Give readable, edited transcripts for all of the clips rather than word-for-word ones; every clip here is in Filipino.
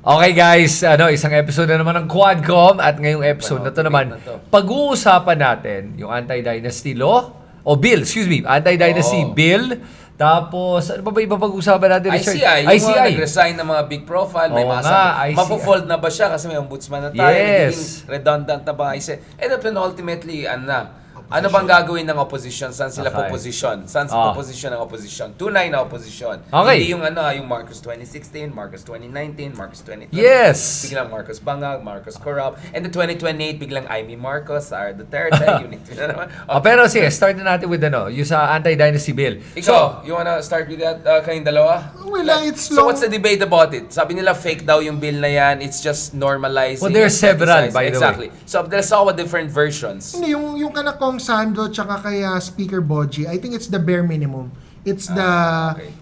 Okay guys, isang episode na naman ng Quadcom at ngayong episode na to naman, pag-uusapan natin yung anti-dynasty law o bill, anti-dynasty bill. Tapos, ano ba iba pag-uusapan natin, Richard? ICI, yung mga nag-resign ng mga big profile, may mapo-fold na ba siya kasi may ombudsman na tayo, nagiging redundant na ba ICI? And then ultimately, ano bang gagawin ng opposition? Saan sila po-position? Saan sa po-position ng opposition? Tunay na opposition. Okay. Hindi yung Marcos 2016, Marcos 2019, Marcos 2020. Yes. Biglang Marcos Bangag, Marcos Corrupt. And the 2028, biglang Amy Marcos, Sara Duterte, unit na naman. Pero sige, start na natin with yung sa anti-dynasty bill. Ikaw, you wanna start with that, kayong dalawa? Well, it's So what's the debate about it? Sabi nila fake daw yung bill na yan. It's just normalizing. Well, there's several, by the way. Exactly. So there's all different versions. Hindi, yung kana kong Sandro tsaka kay Speaker Boji, I think it's the bare minimum. It's the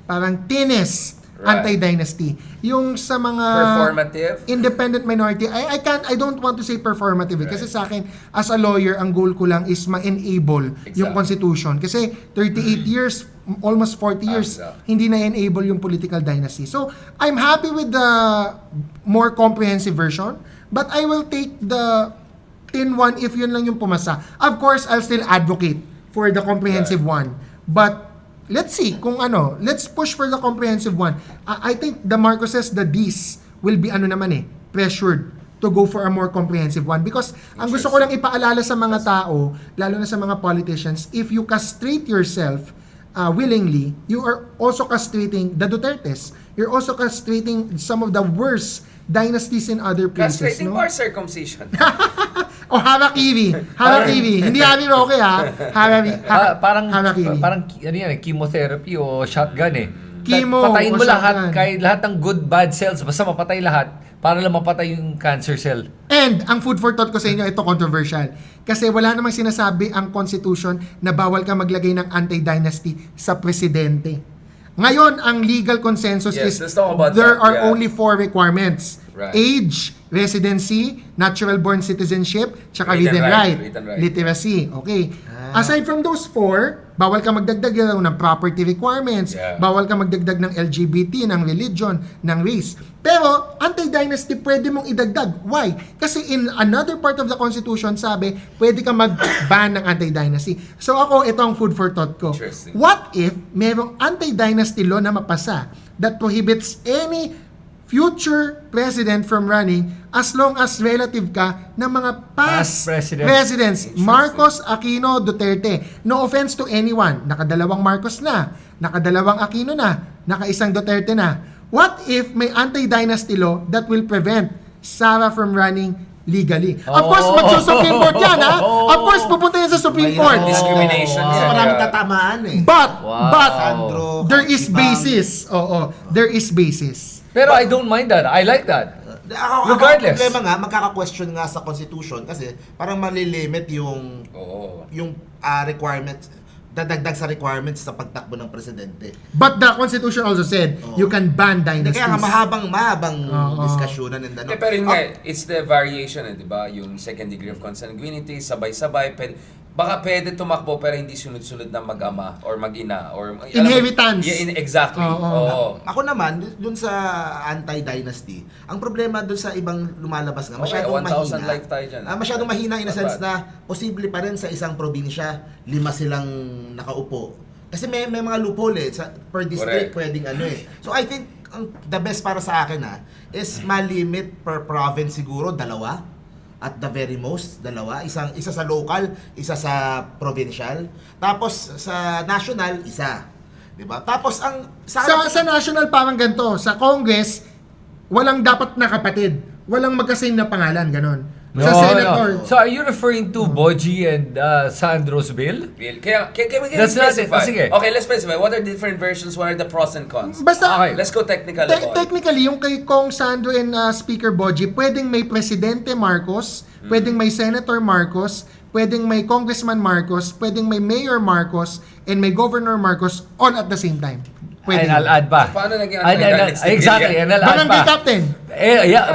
parang thinnest anti-dynasty. Yung sa mga Performative? independent minority, I don't want to say performative kasi sa akin, as a lawyer, ang goal ko lang is ma-enable yung Constitution. Kasi 38 years, almost 40 years, hindi na-enable yung political dynasty. So, I'm happy with the more comprehensive version, but I will take the thin one if yun lang yung pumasa. Of course, I'll still advocate for the comprehensive one. But let's see kung let's push for the comprehensive one. I think the Marcoses, the Ds, will be pressured to go for a more comprehensive one. Because ang gusto ko lang ipaalala sa mga tao, lalo na sa mga politicians, if you castrate yourself willingly, you are also castrating the Dutertes. You're also castrating some of the worst dynasties in other places. Castrating or circumcision? O Harakiwi. Hindi Harry Roque Parang Harakiwi. chemotherapy o shotgun Chemo patayin mo o lahat, shotgun. kahit lahat ng good bad cells, basta mapatay lahat para lang mapatay yung cancer cell. And ang food for thought ko sa inyo, ito controversial. Kasi wala namang sinasabi ang Constitution na bawal ka maglagay ng anti-dynasty sa presidente. Ngayon, ang legal consensus is there are only 4 requirements. Right. Age, residency, natural born citizenship, tsaka read and write, literacy. Okay. Aside from those 4, bawal ka magdagdag ng property requirements, bawal ka magdagdag ng LGBT, ng religion, ng race. Pero, anti-dynasty pwede mong idagdag. Why? Kasi in another part of the Constitution, sabi, pwede ka mag-ban ng anti-dynasty. So ako, ito ang food for thought ko. What if merong anti-dynasty law na mapasa that prohibits any future president from running as long as relative ka ng mga past presidents. Marcos, Aquino, Duterte. No offense to anyone. Nakadalawang Marcos na, nakadalawang Aquino na, nakaisang Duterte na. What if may anti-dynasty law that will prevent Sara from running legally? Of course, magsusupreme court yan, ha? Of course, pupunta yan sa Supreme Court. Discrimination. Maraming tatamaan But, Sandro, there is basis. There is basis. Pero I don't mind that. I like that. Regardless. Ang problema nga, magkaka-question nga sa Constitution kasi parang malilimit yung requirements, dadagdag sa requirements sa pagtakbo ng presidente. But the Constitution also said you can ban dynasties. Kaya nga mahabang diskusyonan and pero yun nga, it's the variation, di ba? Yung second degree of consanguinity, sabay-sabay, baka pwede tumakbo pero hindi sunod-sunod na mag-ama or mag-ina or inheritance. Exactly. Ako naman dun sa anti-dynasty, ang problema dun sa ibang lumalabas nga masyadong 1,000 life tayo dyan. Masyadong mahina in a sense na posible pa rin sa isang probinsya 5 silang nakaupo. Kasi may mga loophole per district pwedeng So I think the best para sa akin is malimit per province siguro 2. At the very most, 2. Isa sa local, isa sa provincial. Tapos sa national, 1. Diba? Tapos sa national parang ganito, sa Congress, walang dapat na kapatid. Walang magka-same na pangalan, ganon. Sa senator. So are you referring to Boji and Sandro's bill? Kaya can we specify? Okay, let's specify. What are different versions? What are the pros and cons? Basta, let's go technical. Technically, yung kay Kong Sandro and Speaker Boji, pwedeng may Presidente Marcos, pwedeng may Senator Marcos, pwedeng may Congressman Marcos, pwedeng may Mayor Marcos, and may Governor Marcos all at the same time. Pwede. And I'll add pa. Paano naging anti-dynasty? Exactly, and I'll add pa. Barangay Captain.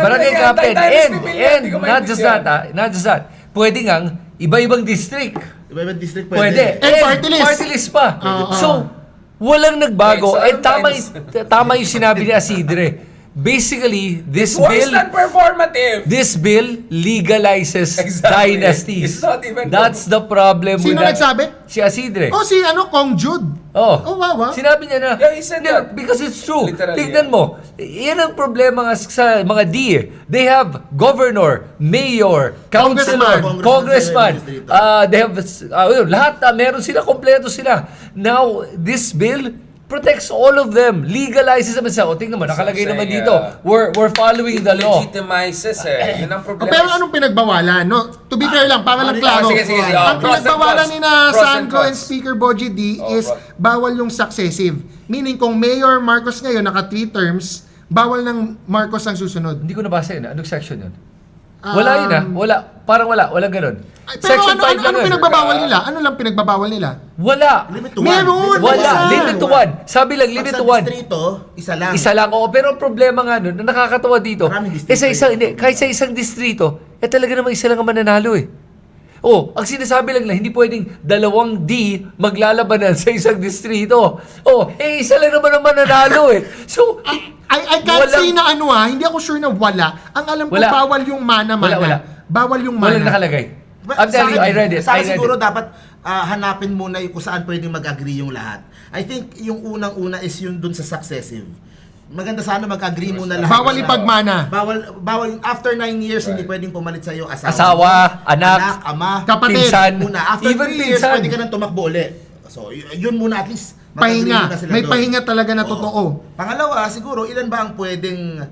Barangay Captain. And not just that. Pwede ngang iba-ibang district. Iba-ibang district pwede. And party list. Party list pa. So, walang nagbago. Okay, so tama yung sinabi ni Asidre. basically, this Why is bill, that performative? this bill legalizes Exactly. dynasties. It's not even That's the problem Sino with that. nagsabi? Si Asidre. O si Kong Jude. Oh. wow. Sinabi niya na, Yeah, he said "Hindi, that. because it's true. Literally, Tignan mo, yan ang problema nga sa mga D. They have governor, mayor, councilor, Congressman. congressman. Congressman. They have, lahat, meron sila, kompleto sila. Now, this bill protects all of them. Legalizes naman siya. O, tingnan mo, nakalagay So, naman saying, dito. We're following the law. Legitimizes Yun ang problema. Pero anong pinagbawalan? No? To be fair lang, para lang klaro. sige. Ang Pros and pinagbawalan cons. ni na Pros and Sandro and cons. Speaker Boji D is pros. bawal yung successive. Meaning kung Mayor Marcos ngayon naka 3 terms, bawal ng Marcos ang susunod. Hindi ko nabasa yun. Anong section yun? Wala yun Wala. Parang wala. Walang ganun. Ay, pero Section 5 lang ano yun. pinagbabawal nila? Ano lang pinagbabawal nila? Wala. Limit to one. Meron! Wala. Isa. Limit to one. Sabi lang, limit Pag to sa one. distrito, isa lang. Isa lang. Oo, pero ang problema nga nun, na nakakatawa dito, Maraming distrito sa isang, yun. kahit sa isang distrito, talaga naman isa lang ang mananalo eh. Oh, ang sinasabi lang hindi pwedeng 2 D maglalabanan sa isang distrito. Oh, isa lang naman ang mananalo eh. So, I can't walang- say na hindi ako sure na wala. Ang alam ko, Wala. bawal yung mana-mana. Wala. Bawal yung mana. walang nakalagay. But I'm telling you, I read it. Sa I akin read siguro it. dapat hanapin muna yung kung saan pwedeng mag-agree yung lahat. I think yung unang-una is yung dun sa successive. Maganda sana mag-agree muna lahat. Bawal ipagmana. Bawal after 9 years hindi pwedeng pumalit sa iyo Asawa, anak, ama, kapatid. pinsan, muna. After even 3 years pinsan. pwede ka nang tumakbo ulit. So yun muna at least mag-agree muna Pahinga. sila May doon. pahinga talaga na Oo. totoo. Pangalawa, siguro ilan ba ang pwedeng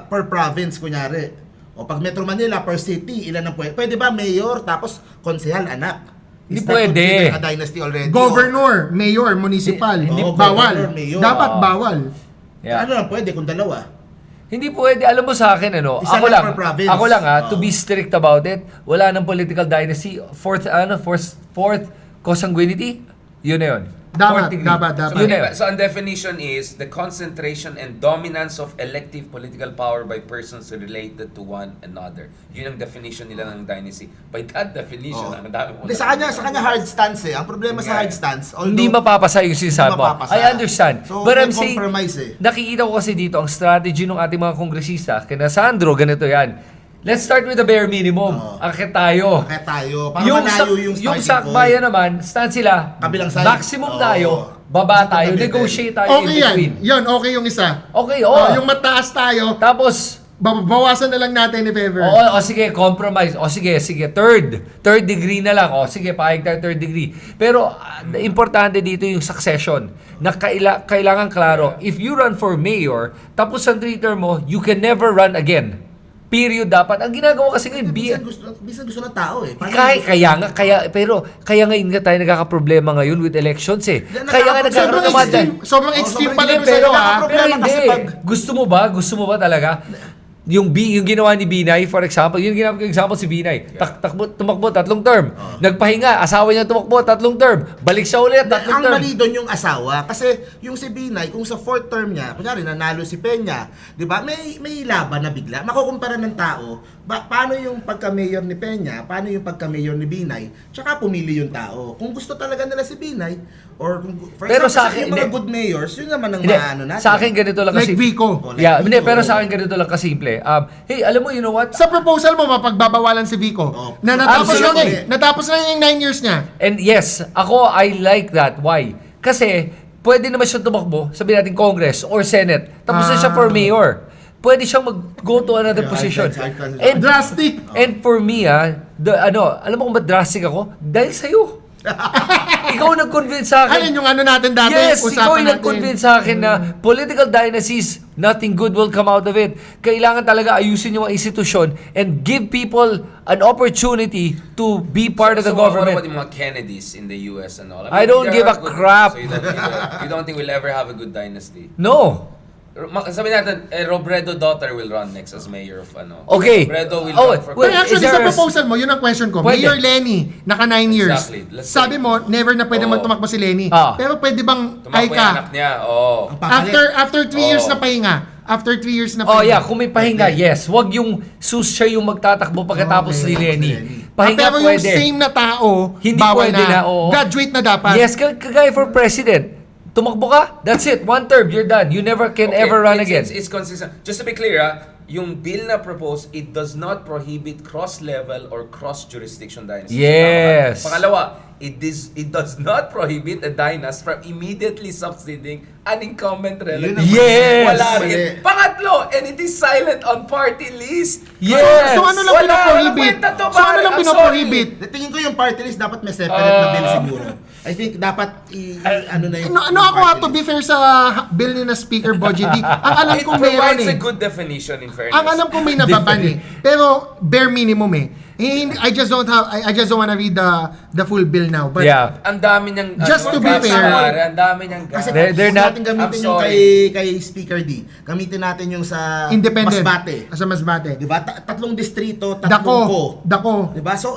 per province kunyari? O pag Metro Manila per city, ilan ang pwede? Pwede ba mayor tapos konsehal anak? Hindi Is that pwede. considered a dynasty already? Governor, mayor, municipal. Hindi bawal. governor, mayor. Dapat bawal. Yeah. Ano lang pwede kung dalawa? Hindi pwede. Alam mo sa akin, Isa ako lang lang, per province. ako lang to Oo. be strict about it, wala nang political dynasty. Fourth consanguinity, yun na yun. Dapat, Fourth degree. dapat. Yun na yun. So, ang definition is the concentration and dominance of elective political power by persons related to one another. Yun ang definition nila ng dynasty. By that definition, ang dami mo. Hindi, sa kanya hard stance eh. Ang problema sa hard stance, Hindi mapapasa yung sinasabi mo. mapapasa. I understand. So, But may I'm saying, compromise eh. nakikita ko kasi dito ang strategy ng ating mga kongresista. Kina Sandro, ganito yan. Let's start with the bare minimum. Akit tayo. Kaya tayo, para malayo yung yung starting sakbayan naman, stand sila. Kabilang side. Maximum Oo. tayo, baba tayo, Kabilang. negotiate tayo Okay in yan. between. Yan, okay yung isa. Okay, Yung mataas tayo, Tapos, bawasan na lang natin if ever. sige, compromise. Sige, third degree na lang. Sige, paayag tayo third degree. Pero, importante dito yung succession. Na kailangan klaro, if you run for mayor, tapos ang 3 term mo, you can never run again. Period dapat. Ang ginagawa kasi ngayon, Bisan gusto ng tao eh. Parang kaya ngayon nga tayo nagkakaproblema ngayon with elections eh. Kaya nga nagkakaroon ng mga Sobrang extreme pala sobrang yung pero, sa'yo, pero problema hindi. kasi pag- Gusto mo ba talaga? Yung ginawa ni Binay, for example, yung ginawa ko example si Binay, tumakbo 3 term. Nagpahinga, asawa niya tumakbo 3 term. Balik siya ulit, 3 ang term. mali doon yung asawa kasi yung si Binay kung sa 4th term niya kunyari nanalo si Peña, 'di ba? May laban na bigla. Makukumpara ng tao, paano yung pagka-mayor ni Peña, paano yung pagka-mayor ni Binay, tsaka pumili yung tao. Kung gusto talaga nila si Binay or kung Pero sa akin, yung mga hindi. good mayors, yun naman ang Hindi, maano natin. sa akin ganito lang kasi. Like Vico. Like Yeah, hindi, Vico. pero sa akin ganito lang kasimple. Hey, alam mo, you know what? Sa proposal mo, mapagbabawalan si Vico. Oh. Na natapos lang Absolutely. natapos lang yung 9 years niya. And yes, ako, I like that. Why? Kasi, pwede naman siya tumakbo, sabihin natin Congress or Senate. Tapos na siya for mayor. Pwede siyang mag-go to another Yeah, position. hard times. And, Drastic. and for me, alam mo kung ba't drastic ako? Dahil sa'yo. Ikaw nag-convince sa akin. Alin yung ano natin dati? Yes, ikaw usapan yung natin. nag-convince sa akin na political dynasties, nothing good will come out of it. Kailangan talaga ayusin yung mga institusyon and give people an opportunity to be part of the What government. about yung mga Kennedys in the US and all? I don't they're give a good- crap. So you don't think we'll ever have a good dynasty? No. Sabi natin, Robredo daughter will run next as mayor of ano. Okay. Robredo will Oh, run for wait, Pero actually, is sa there a- proposal mo, yun ang question ko. Pwede. Mayor Lenny, naka 9 years. Exactly. Let's Sabi say- mo, never na pwede Oo. magtumakbo si Lenny. Ah. Pero pwede bang Tumakbo ay yung ka? anak niya. Oo. After 3 years Oo. na pahinga. After 3 years na Oh pahinga. yeah, kung may pahinga, yes. Wag yung siya yung magtatakbo pagkatapos ni Lenny. Pahinga pero yung pwede. same na tao, Hindi bawal pwede na, oo. Graduate na dapat. Yes, kagaya for president. tumakbo ka, that's it. One term, you're done. You never can ever run again. It's consistent. Just to be clear, yung bill na proposed, it does not prohibit cross-level or cross-jurisdiction dynasties. Yes. Pangalawa, it does not prohibit a dynast from immediately succeeding an incumbent relative. Yes. Wala rin. Pangatlo, and it is silent on party list. Yes. So ano lang Wala, pinoprohibit? walang kwenta to, So ano pare. lang I'm pinoprohibit? Tingin ko yung party list dapat may separate na bill siguro. I think dapat ano na yung Ako party to be list. fair sa bill ni na Speaker Boji D, ang alam It ko meron provides a eh. good definition in fairness. Ang alam ko may nababan eh. Pero bare minimum eh. I just don't wanna read the full bill now. But Yeah. Ang dami niyang Just to be gaps, fair. pare. Ang dami niyang Kasi gaps. They're not- natin gamitin I'm yung sorry. kay Speaker D. Gamitin natin yung sa independent. Masbate. Sa Masbate. 'Di ba? Tatlong distrito, tatlong ko. Dako. 'Di ba? So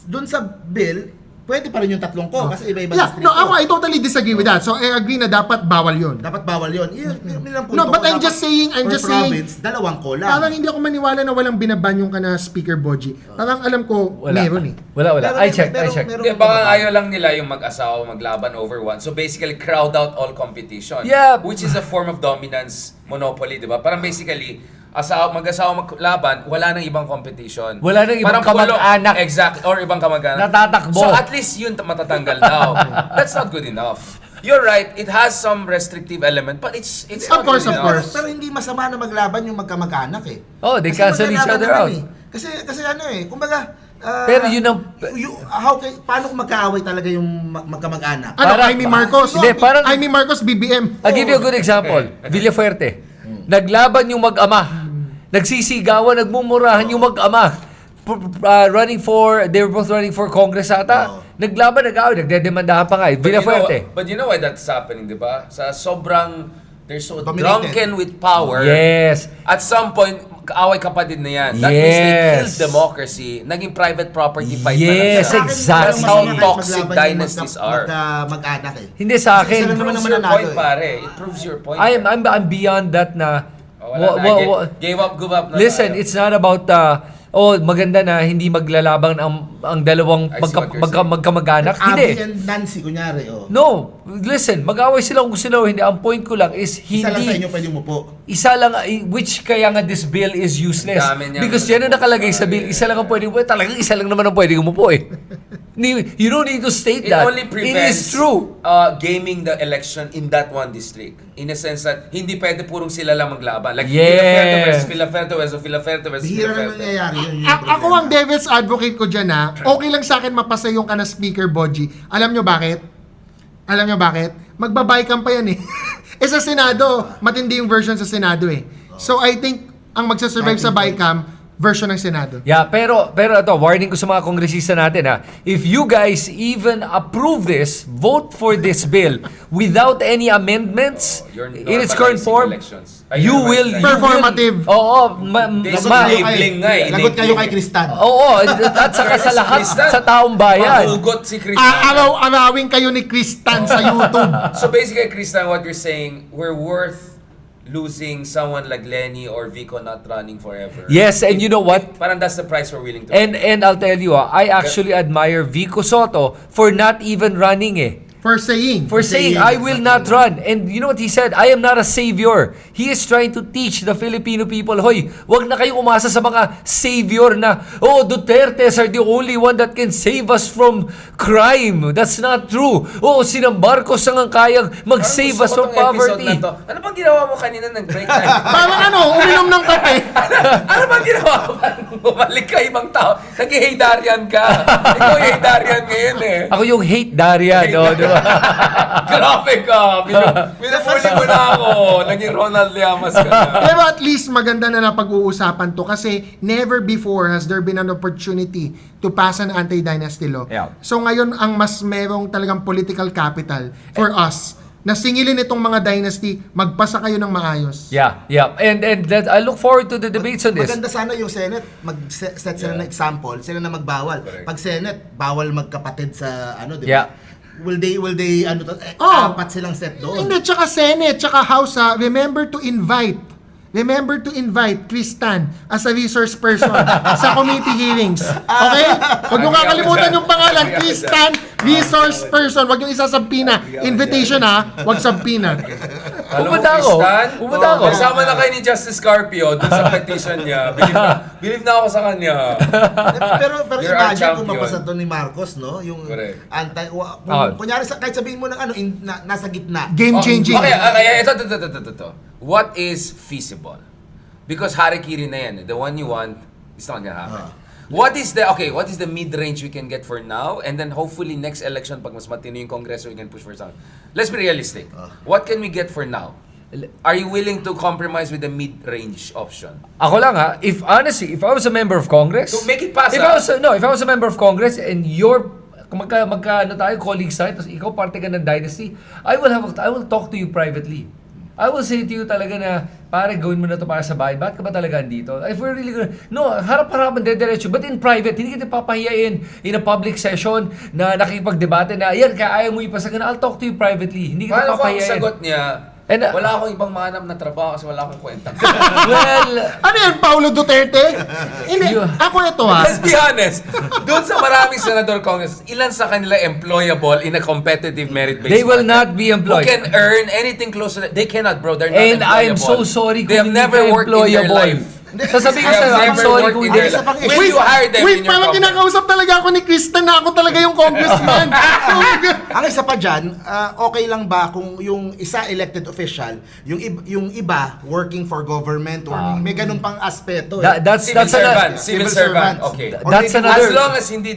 dun sa bill, pwede pa rin yung tatlong ko kasi iba-iba Yeah, distrito. no, I totally disagree with that. So I agree na dapat bawal yun. Dapat bawal 'yon. Yun ang punto No, but ko. I'm just saying, Per province, dalawang ko lang. Parang hindi ako maniwala na walang binaban yung kana Speaker Boji. Parang alam ko, Wala. meron eh. Wala. Meron- I check. meron- Hindi, baka ayaw lang nila yung mag-asawa maglaban over one. So basically, crowd out all competition. Yeah. Which is a form of dominance monopoly, di ba? Parang basically, mag-asawa maglaban, wala nang ibang competition. Wala nang ibang Parang pulo- kamag-anak. Exact, or ibang kamag-anak. Natatakbo. So at least yun matatanggal now. That's not good enough. You're right, it has some restrictive element, but it's Of not course, good of enough. course. Pero hindi masama na maglaban yung magkamag-anak eh. Oh, they Kasi cancel each maglalaban other naman out. eh. Kasi ano eh, kumbaga Pero yun ang... paano kung magkaaway talaga yung magkamag-anak? Ano, Parang- Jaime Marcos? Hindi, parang- Jaime Marcos, BBM. I'll give you a good example. Villafuerte. Naglaban yung mag-ama. Nagsisigawan, nagmumurahan yung mag-ama. They were both running for Congress ata. Naglaban, nag-away, nagdedemandahan pa nga. Villafuerte. But you know why that's happening, di ba? Sa sobrang, they're so Dominated. drunken with power. Yes. At some point, kaaway kapatid na yan. That means they Yes. killed democracy. Naging private property fight Yes, na lang siya. exactly. That's how Mas toxic maglaban yung dynasties are. mag-anak eh. Hindi sa Sila akin. naman Proves naman your nanalo point, eh. pare. It proves your point. I'm beyond that na... Oh, wala na. Gave up, give up na Listen, tayo. it's not about maganda na hindi maglalabang ang dalawang I see what you're saying. magkamag-anak. Abby Hindi. and Nancy, kunyari, oh. No, listen, mag-away sila kung gusto nila o hindi. Ang point ko lang is Isa lang sa hindi inyo pwede umupo. isa lang, which kaya nga this bill is useless. Ang dami niyang- Because yan ang nakalagay sa bill, isa lang ang pwede umupo. Talagang isa lang naman ang pwede umupo eh. You don't need to state It that. only It is prevents true. gaming the election in that one district. In a sense that hindi pwede purong sila lang maglaban. Like Yes. Villaferte West, Villaferte West, Bihira na Villaferte. nangyayari yun. yung Ako problema. ang devil's advocate ko dyan ha. Okay lang sa akin mapasa yung kana Speaker Boji. Alam nyo bakit? Magbabay-cam pa yan eh. Sa Senado, matindi yung version sa Senado eh. So I think ang magsasurvive sa bycam, version ng Senado. Yeah, pero ito, warning ko sa mga kongresista natin ha. If you guys even approve this, vote for this bill without any amendments You're in its current normalizing form, elections. Ay, you you're will... right. you will- Performative. Oo. This ma- enabling nga eh. Lagot kayo kay enabling. Kristan. Oo, at saka sa lahat, Kristan. sa taong bayan. Mahugot si Kristan. Araw-arawin kayo ni Kristan sa YouTube. So basically, Kristan, what you're saying, we're worth losing someone like Lenny or Vico not running forever. Yes, and you know what? Parang that's the price we're willing to pay. And I'll tell you, I actually admire Vico Soto for not even running eh. For saying. For saying, I will not run. And you know what he said? I am not a savior. He is trying to teach the Filipino people, hoy, wag na kayong umasa sa mga savior na, oh, Dutertes are the only one that can save us from crime. That's not true. Oh, sina Marcos ang kayang mag-save us from poverty. Ano bang ginawa mo kanina ng break time? Parang uminom ng kape. Ano bang ginawa mo? Bumalik ka ibang tao. Nag-haydarian ka. Ikaw yung haydarian ngayon eh. Ako yung hate Darian. Oh, di ba? Grabe ka. Pinapuli mo na ako. Naging Ronald Llamas ka na. Pero at least maganda na napag-uusapan to kasi never before has there been an opportunity to pass an anti-dynasty law. Yeah. So ngayon ang mas merong talagang political capital for us na singilin itong mga dynasty, magpasa kayo ng maayos. Yeah. And that, I look forward to the debates on this. Maganda sana yung Senate, mag-set sila ng example, sila na magbawal. Correct. Pag Senate, bawal magkapatid sa di ba? Yeah. Will they Oh. apat silang set doon. Hindi, tsaka Senate, tsaka House, remember to invite remember to invite Tristan as a resource person sa committee hearings. Okay? Huwag nyo kakalimutan yung pangalan, Tristan, resource person. Huwag yung isasampina. Invitation ha, huwag sampina. Pumunta ako. Kasama na kayo ni Justice Carpio dun sa petition niya. Believe na ako sa kanya. pero You're our imagine kung champion. mapasa to ni Marcos, no? Yung Correct. kunyari, kahit sabihin mo ng nasa gitna. Game changing. Okay, ito. What is feasible? Because harikiri na yan. The one you want, it's not gonna happen. What is the mid-range we can get for now? And then hopefully next election, pag mas matino yung Kongreso, we can push for something. Let's be realistic. What can we get for now? Are you willing to compromise with the mid-range option? Ako lang ha, if I was a member of Congress, To make it pass, if I was a member of Congress and magka tayo, colleagues tayo, tapos ikaw parte ka ng dynasty, I will talk to you privately. I will say to you talaga na, pare, gawin mo na to para sa bahay. Bakit ka ba talaga andito? If we're really gonna, no, harap-harapan, dediretso. But in private, hindi kita papahiyain in a public session na nakikipagdebate na, ayan, kaya mo ipasagan. I'll talk to you privately. Hindi kita Paano kung ang papahiyain. sagot niya, And, wala akong ibang mahanap na trabaho kasi wala akong kwenta. Well, Ano yan, Paulo Duterte? Hindi, ako ito ha. Let's be honest. Doon sa maraming senador Congress, ilan sa kanila employable in a competitive merit-based they will market? not be employed. Who can earn anything close to that? They cannot, bro. They're not And I am employable. so sorry They have kung hindi never ka worked in their employable. life. Sasabihin ko They have sa'yo, I'm never sorry worked kung in hindi. their Isa life. pang Will issue. you hire them Wait, in your parang company? kinakausap talaga ako ni Kristen na ako talaga yung congressman. Ang isa pa dyan, okay lang ba kung yung isa elected official, yung iba working for government or may ganun pang aspeto. That's Civil servant. Civil Civil servant. servants. Okay. Or That's maybe- another- As long as hindi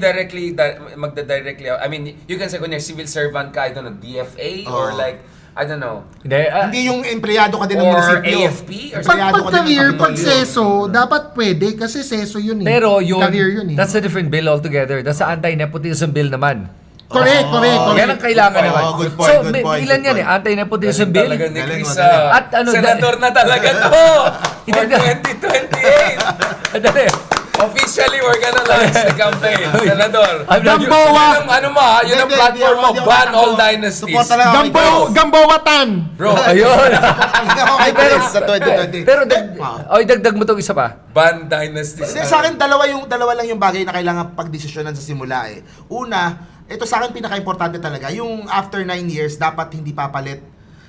magda-directly, I mean, you can say kunya civil servant ka, I don't know, DFA or like, I don't know, Hindi, Hindi yung empleyado ka din ng or munisipyo. AFP or Pag, something. Empleyado ka din ng career, pag Kapitolyo. seso, dapat pwede kasi seso yun eh. pero yun, Career yun eh. that's a different bill altogether. That's the anti-nepotism bill naman. Correct. Yan ang kailangan Oh, naman. good point, So, good point, ilan good yan eh, point. anti-nepotism bill. Talaga ni Galing, Chris, magaling. At ano, senador na talaga to for 2028. Dali. Officially, we're gonna launch the campaign. Senador. I'm not- Gamboa! Yun ang ano mo ha, yun ang Hindi, platform mo. hindi ako- Ban hindi all ako- dynasties. Support talaga ako. Gambowatan! Bro, Ayun. Okay, pero sa 2020. Pero dagdag mo itong isa pa. ban dynasties. Kasi sa akin, dalawa lang yung bagay na kailangan pagdesisyonan sa simula eh. Una, ito sa akin pinaka-importante talaga, yung after 9 years, dapat hindi papalit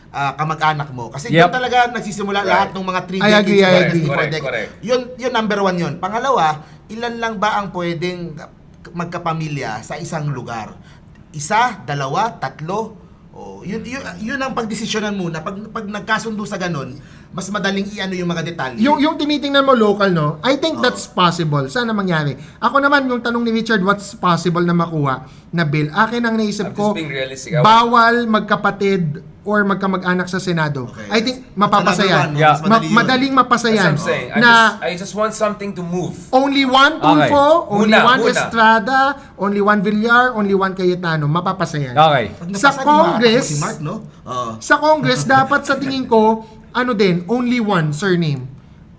kamag-anak mo. Kasi Yep. doon talaga nagsisimula lahat ng mga 3 I agree, I agree. Correct. Yun number 1 yun. Pangalawa, ilan lang ba ang pwedeng magkapamilya sa isang lugar? Isa, dalawa, tatlo? Oh, yun ang pagdesisyonan muna. Pag nagkasundo sa ganun, mas madaling i-ano yung mga detalye. Yung tinitingnan mo local, no? I think that's possible. Sana mangyari. Ako naman, yung tanong ni Richard, what's possible na makuha na bill? Akin ang naisip I'm ko, just being realistic. bawal magkapatid or magkamag-anak sa Senado. Okay. I think mapapasayan. Sa number 1, no? Mas madali yun. Madaling mapasayan. That's what I'm saying. Na I just want something to move. only one Tulfo, only Muna, one muna. Estrada, only one Villar, only one Cayetano. Mapapasayan. Okay. Pag Sa napasa, di ba, Congress, si Mark, no? Sa Congress, dapat sa tingin ko, only one surname.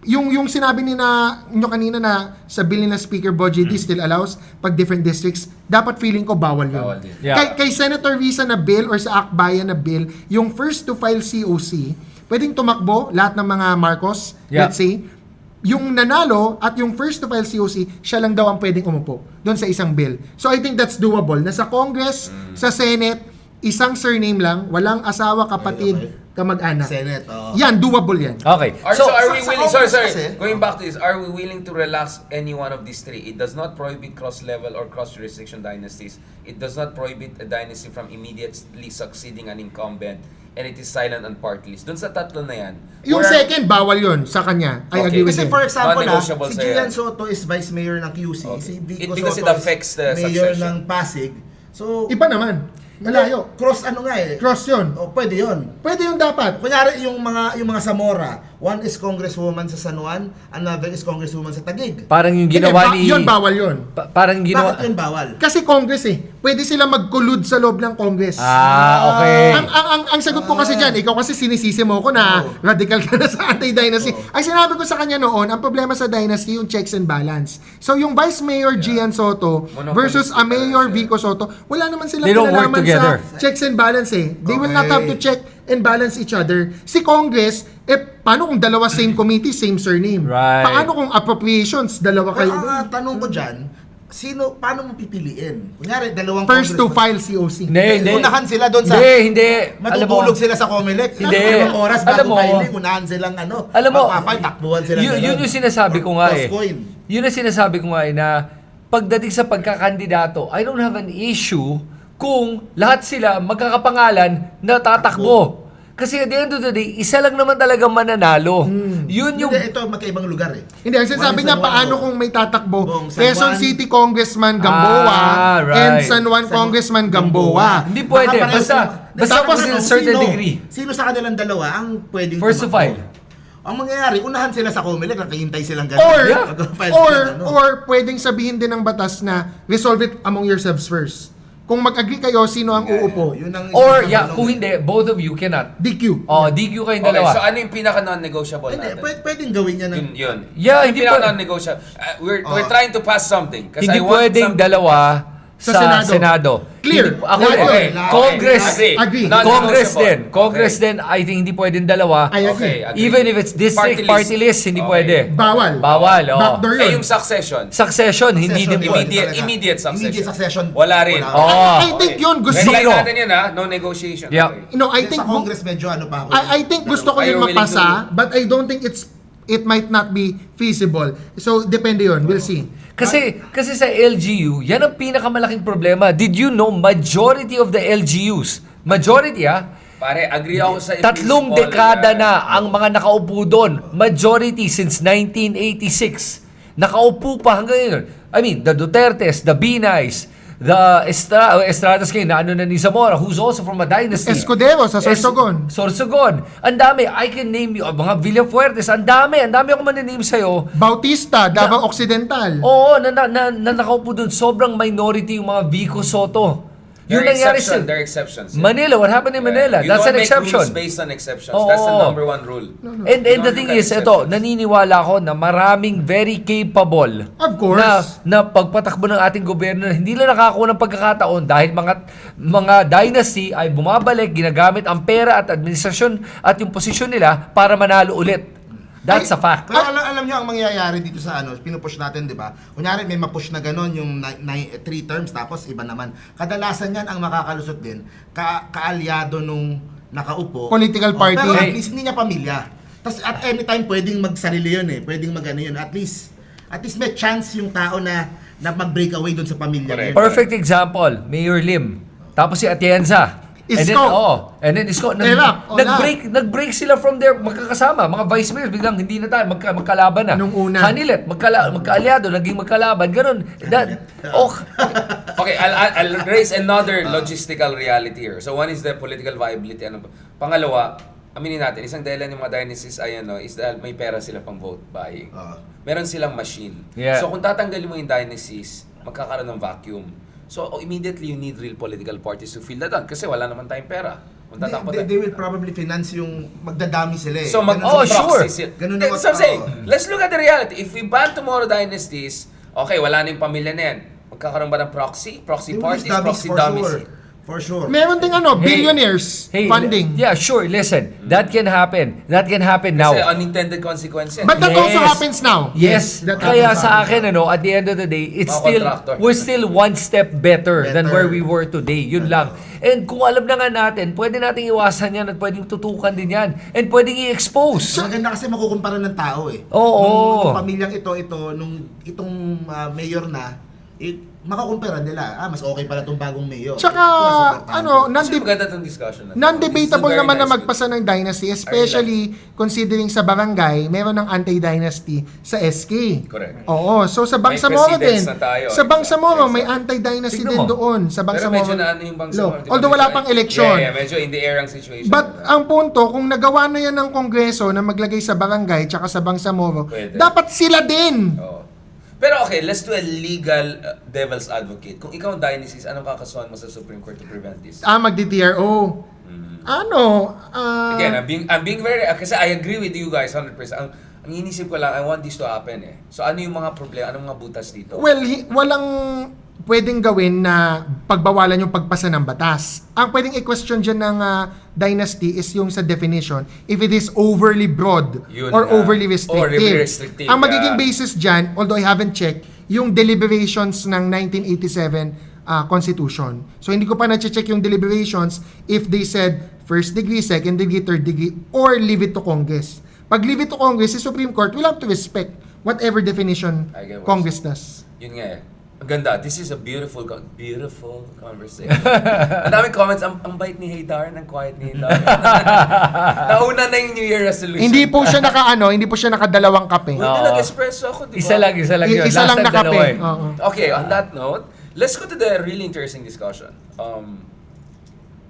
Yung sinabi nyo kanina na sa bill ni na Speaker Boji still allows pag different districts, dapat feeling ko bawal yun. Bawal din. Yeah. Kay Senator Risa na bill or sa Akbayan na bill, yung first to file COC, pwedeng tumakbo lahat ng mga Marcos, Yeah. let's say, yung nanalo at yung first to file COC, siya lang daw ang pwedeng umupo doon sa isang bill. So I think that's doable. Nasa Congress, sa Senate, isang surname lang, walang asawa, kapatid, Okay. kamag-anak. Senate. Yan, doable yan. Okay. So, are we sa willing, Congress sorry, kasi- going back to this, are we willing to relax any one of these three? It does not prohibit cross-level or cross-jurisdiction dynasties. It does not prohibit a dynasty from immediately succeeding an incumbent, and it is silent on party list. Dun sa tatlo na yan, Yung where- second, bawal yun sa kanya. I Okay. agree with Kasi him. for example Non-negotiable si sa'yo Gian yan. Soto is vice mayor ng QC, Okay. si Vico Because Soto it affects the is mayor succession. ng Pasig. So, Iba naman. Malayo. cross ano nga eh. Cross yun. Oh, pwede yun. Pwede yung dapat. Kunyari yung mga Zamora, one is congresswoman sa San Juan, another is congresswoman sa Taguig. Parang yung ginawa ni... Yun, bawal yun. Parang ginawa... Bakit yun bawal? Kasi Congress eh. Pwede sila mag-collude sa loob ng Congress. okay. Ang sagot ko kasi dyan, ikaw kasi sinisisi mo ko na radical ka na sa anti-dynasty. Ay sinabi ko sa kanya noon, ang problema sa dynasty yung checks and balance. So yung Vice Mayor Gian Soto versus a Mayor Vico Soto, wala naman silang They don't work kinalaman together. sa checks and balance eh. They will not have to check and balance each other. Si Congress, paano kung dalawa same committee, same surname? Right. Paano kung appropriations, dalawa kayo? Pero ang tanong ko dyan, paano mo pipiliin? Kunyari, dalawang First to congressman. file COC. Hindi. Unahan sila doon sa... Hindi. Alam mo, Matutulog sila sa Comelec. Hindi. Ilang oras Alam bago mo, filing, unahan silang alam mo, magpapile, takbuhan sila. yun yung sinasabi ko nga Toss eh. coin. Yun ang sinasabi ko nga eh, na pagdating sa pagkakandidato, I don't have an issue kung lahat sila magkakapangalan na tatakbo. Kasi at the end of the day, isa lang naman talaga mananalo. Yun yung... Hindi, ito magkaibang lugar eh. Hindi, ang sinasabi niya, paano kung may tatakbo? Kung San Quezon Juan- City Congressman Gamboa right. and San Juan Congressman Gamboa. Hindi pwede. Baka pareho Basta sila- within a certain degree. Sino sa kanilang dalawa ang pwedeng First to tumakbo? file. Ang mangyayari, unahan sila sa Comelec, nakahintay silang gano'n. Or, Yeah. Mag-file or, sila, ano. or pwedeng sabihin din ng batas na resolve it among yourselves first. Kung mag-agree kayo, sino ang uupo? Yun ang Or, isang yeah, tanong kung eh. hindi, both of you cannot. DQ. Oh, DQ kayong Okay, dalawa. so ano yung pinaka-non-negotiable Hindi, natin? pwedeng gawin niya ng... Yun. Yeah, Yung hindi pa- pinaka-non-negotiable. We're trying to pass something. Kasi Hindi I want pwedeng something- dalawa Sa sa Senado. Senado. Clear. Hindi- Ako Lahat rin. yun. Lahat. Congress. Agree. Congress Non-negotiable. din. Congress Okay. din, I think hindi pwedeng dalawa. I agree. Okay, agree. Even if it's district party list, hindi Okay. pwede. Bawal. Bawal, oo. Backdoor yun. Yung succession. Succession, hindi din Succession, pwede. talaga. Immediate succession. Immediate succession. Wala rin. Wala. Oo. I think yun, gusto Gusto Zero. natin yun ha, no negotiation. Yeah. Okay. No, I Hindi, think sa Congress medyo ano pa ako. I think gusto ko Are yun you willing mapasa, but I don't think it might not be feasible. So depende yun, we'll see. Kasi sa LGU, yan ang pinakamalaking problema. Did you know majority of the LGUs, majority Pare, agree ako sa tatlong principle dekada na ang mga nakaupo doon. Majority since 1986. Nakaupo pa hanggang ngayon. I mean, the Dutertes, the Binays, the Estradas kayo na ano na ni Zamora, who's also from a dynasty. Escudero sa Sorsogon. Sorsogon. Ang dami. I can name you. Mga Villafuertes. Ang dami. Ang dami ako maniname sa'yo. Bautista, Davao Occidental. Oo, na nakaupo doon. Sobrang minority yung mga Vico Soto. Yung nangyari sa There are exceptions. Manila. What happened in Manila? You That's don't an make exception. rules based on exceptions. Oo. That's the number one rule. And the thing is, ito, naniniwala ako na maraming very capable Of course. na pagpatakbo ng ating gobyerno na hindi lang nakakuha ng pagkakataon dahil mga dynasty ay bumabalik, ginagamit ang pera at administrasyon at yung posisyon nila para manalo ulit. That's a fact. Pero alam niyo ang mangyayari dito sa pinupush natin, di ba? Kunyari may mapush na gano'n yung 3 terms tapos iba naman. Kadalasan yan ang makakalusot din kaalyado nung nakaupo. Political party. Pero at least hindi niya pamilya. Tapos at any time pwedeng magsarili yun eh. Pwedeng magano yun. At least may chance yung tao na mag-break away doon sa pamilya. Correct. Yun. Perfect example, Mayor Lim. Tapos si Atienza. Isko. And then Isko. Nag-break sila from their magkakasama. Mga vice mayors, biglang hindi na tayo, magkalaban na. Nung una. Hanilet, magkaalyado, naging magkalaban. Ganun. Okay, I'll raise another logistical reality here. So one is the political viability. Pangalawa, aminin natin, isang dahilan ng mga dynasties ay is dahil may pera sila pang vote buying. Meron silang machine. Yeah. So kung tatanggalin mo yung dynasties, magkakaroon ng vacuum. So immediately you need real political parties to fill that out kasi wala naman tayong pera. Kung tatakbo They will probably finance yung magdadami sila eh. So Ganun sa sure. proxy. Ganun That's what I'm saying. Let's look at the reality. If we ban tomorrow dynasties, okay, wala na yung pamilya na yan. Magkakaroon ba ng proxy? Proxy They will parties? use dummies Proxy for dummies? sure. For sure. Meron ding billionaires funding. Yeah, sure. Listen, that can happen. That can happen now. Kasi unintended consequence yan. But that Yes. also happens now. Yes, that kaya happens sa now. akin at the end of the day, it's Mga still contractor. we're still one step better than Better. where we were today. Yun lang. And kung alam na nga natin, pwede nating iwasan yan at pwedeng tutukan din yan. And pwedeng i-expose. Maganda kasi makukumpara ng tao eh. Oo. Nung pamilyang itong mayor na, makakumpara nila. Mas okay pala itong bagong mayor. Tsaka, Actually, maganda itong discussion natin. non-debatable This is a very naman na nice magpasa ng dynasty, especially considering sa barangay, meron ng anti-dynasty sa SK. Correct. Oo, so sa Bangsamoro din. precedents na tayo. Sa Bangsamoro, Exactly. may anti-dynasty Tignan din mo. doon. Sa Pero Bangsamoro. medyo na ano yung Bangsamoro. Law. Although wala pang eleksyon. Yeah, medyo in the air ang situation. But ang punto, kung nagawa na yan ng Kongreso na maglagay sa barangay tsaka sa Bangsamoro, Pwede. dapat sila din. Oo. Pero okay, let's do a legal devil's advocate. Kung ikaw ang dynasties, anong kakasuhan mo sa Supreme Court to prevent this? Magdi-TRO. Again, I'm being very, kasi I agree with you guys 100%. Ang inisip ko lang, I want this to happen eh. So ano yung mga problema, anong mga butas dito? Well, walang pwedeng gawin na pagbawalan yung pagpasa ng batas. Ang pwedeng i-question dyan ng dynasty is yung sa definition, if it is overly broad Yun or na. overly restrictive. Or restrictive, Ang magiging yeah. basis dyan, although I haven't checked, yung deliberations ng 1987 Constitution. So hindi ko pa na-check yung deliberations if they said first degree, second degree, third degree, or leave it to Congress. Pag leave it to Congress, the Supreme Court will have to respect whatever definition I get what Congress you're does. Yun nga eh. Ang ganda. This is a beautiful conversation. Ang daming comments. Ang bait ni Haydar, ang quiet ni Haydar. Nauna na yung New Year resolution. Hindi po siya hindi po siya nakadalawang kape. Well, nag-espresso ako, di ba? Isa lang yun. Isa Last lang time na kape. dalawa eh. Oo. Okay, on that note, let's go to the really interesting discussion.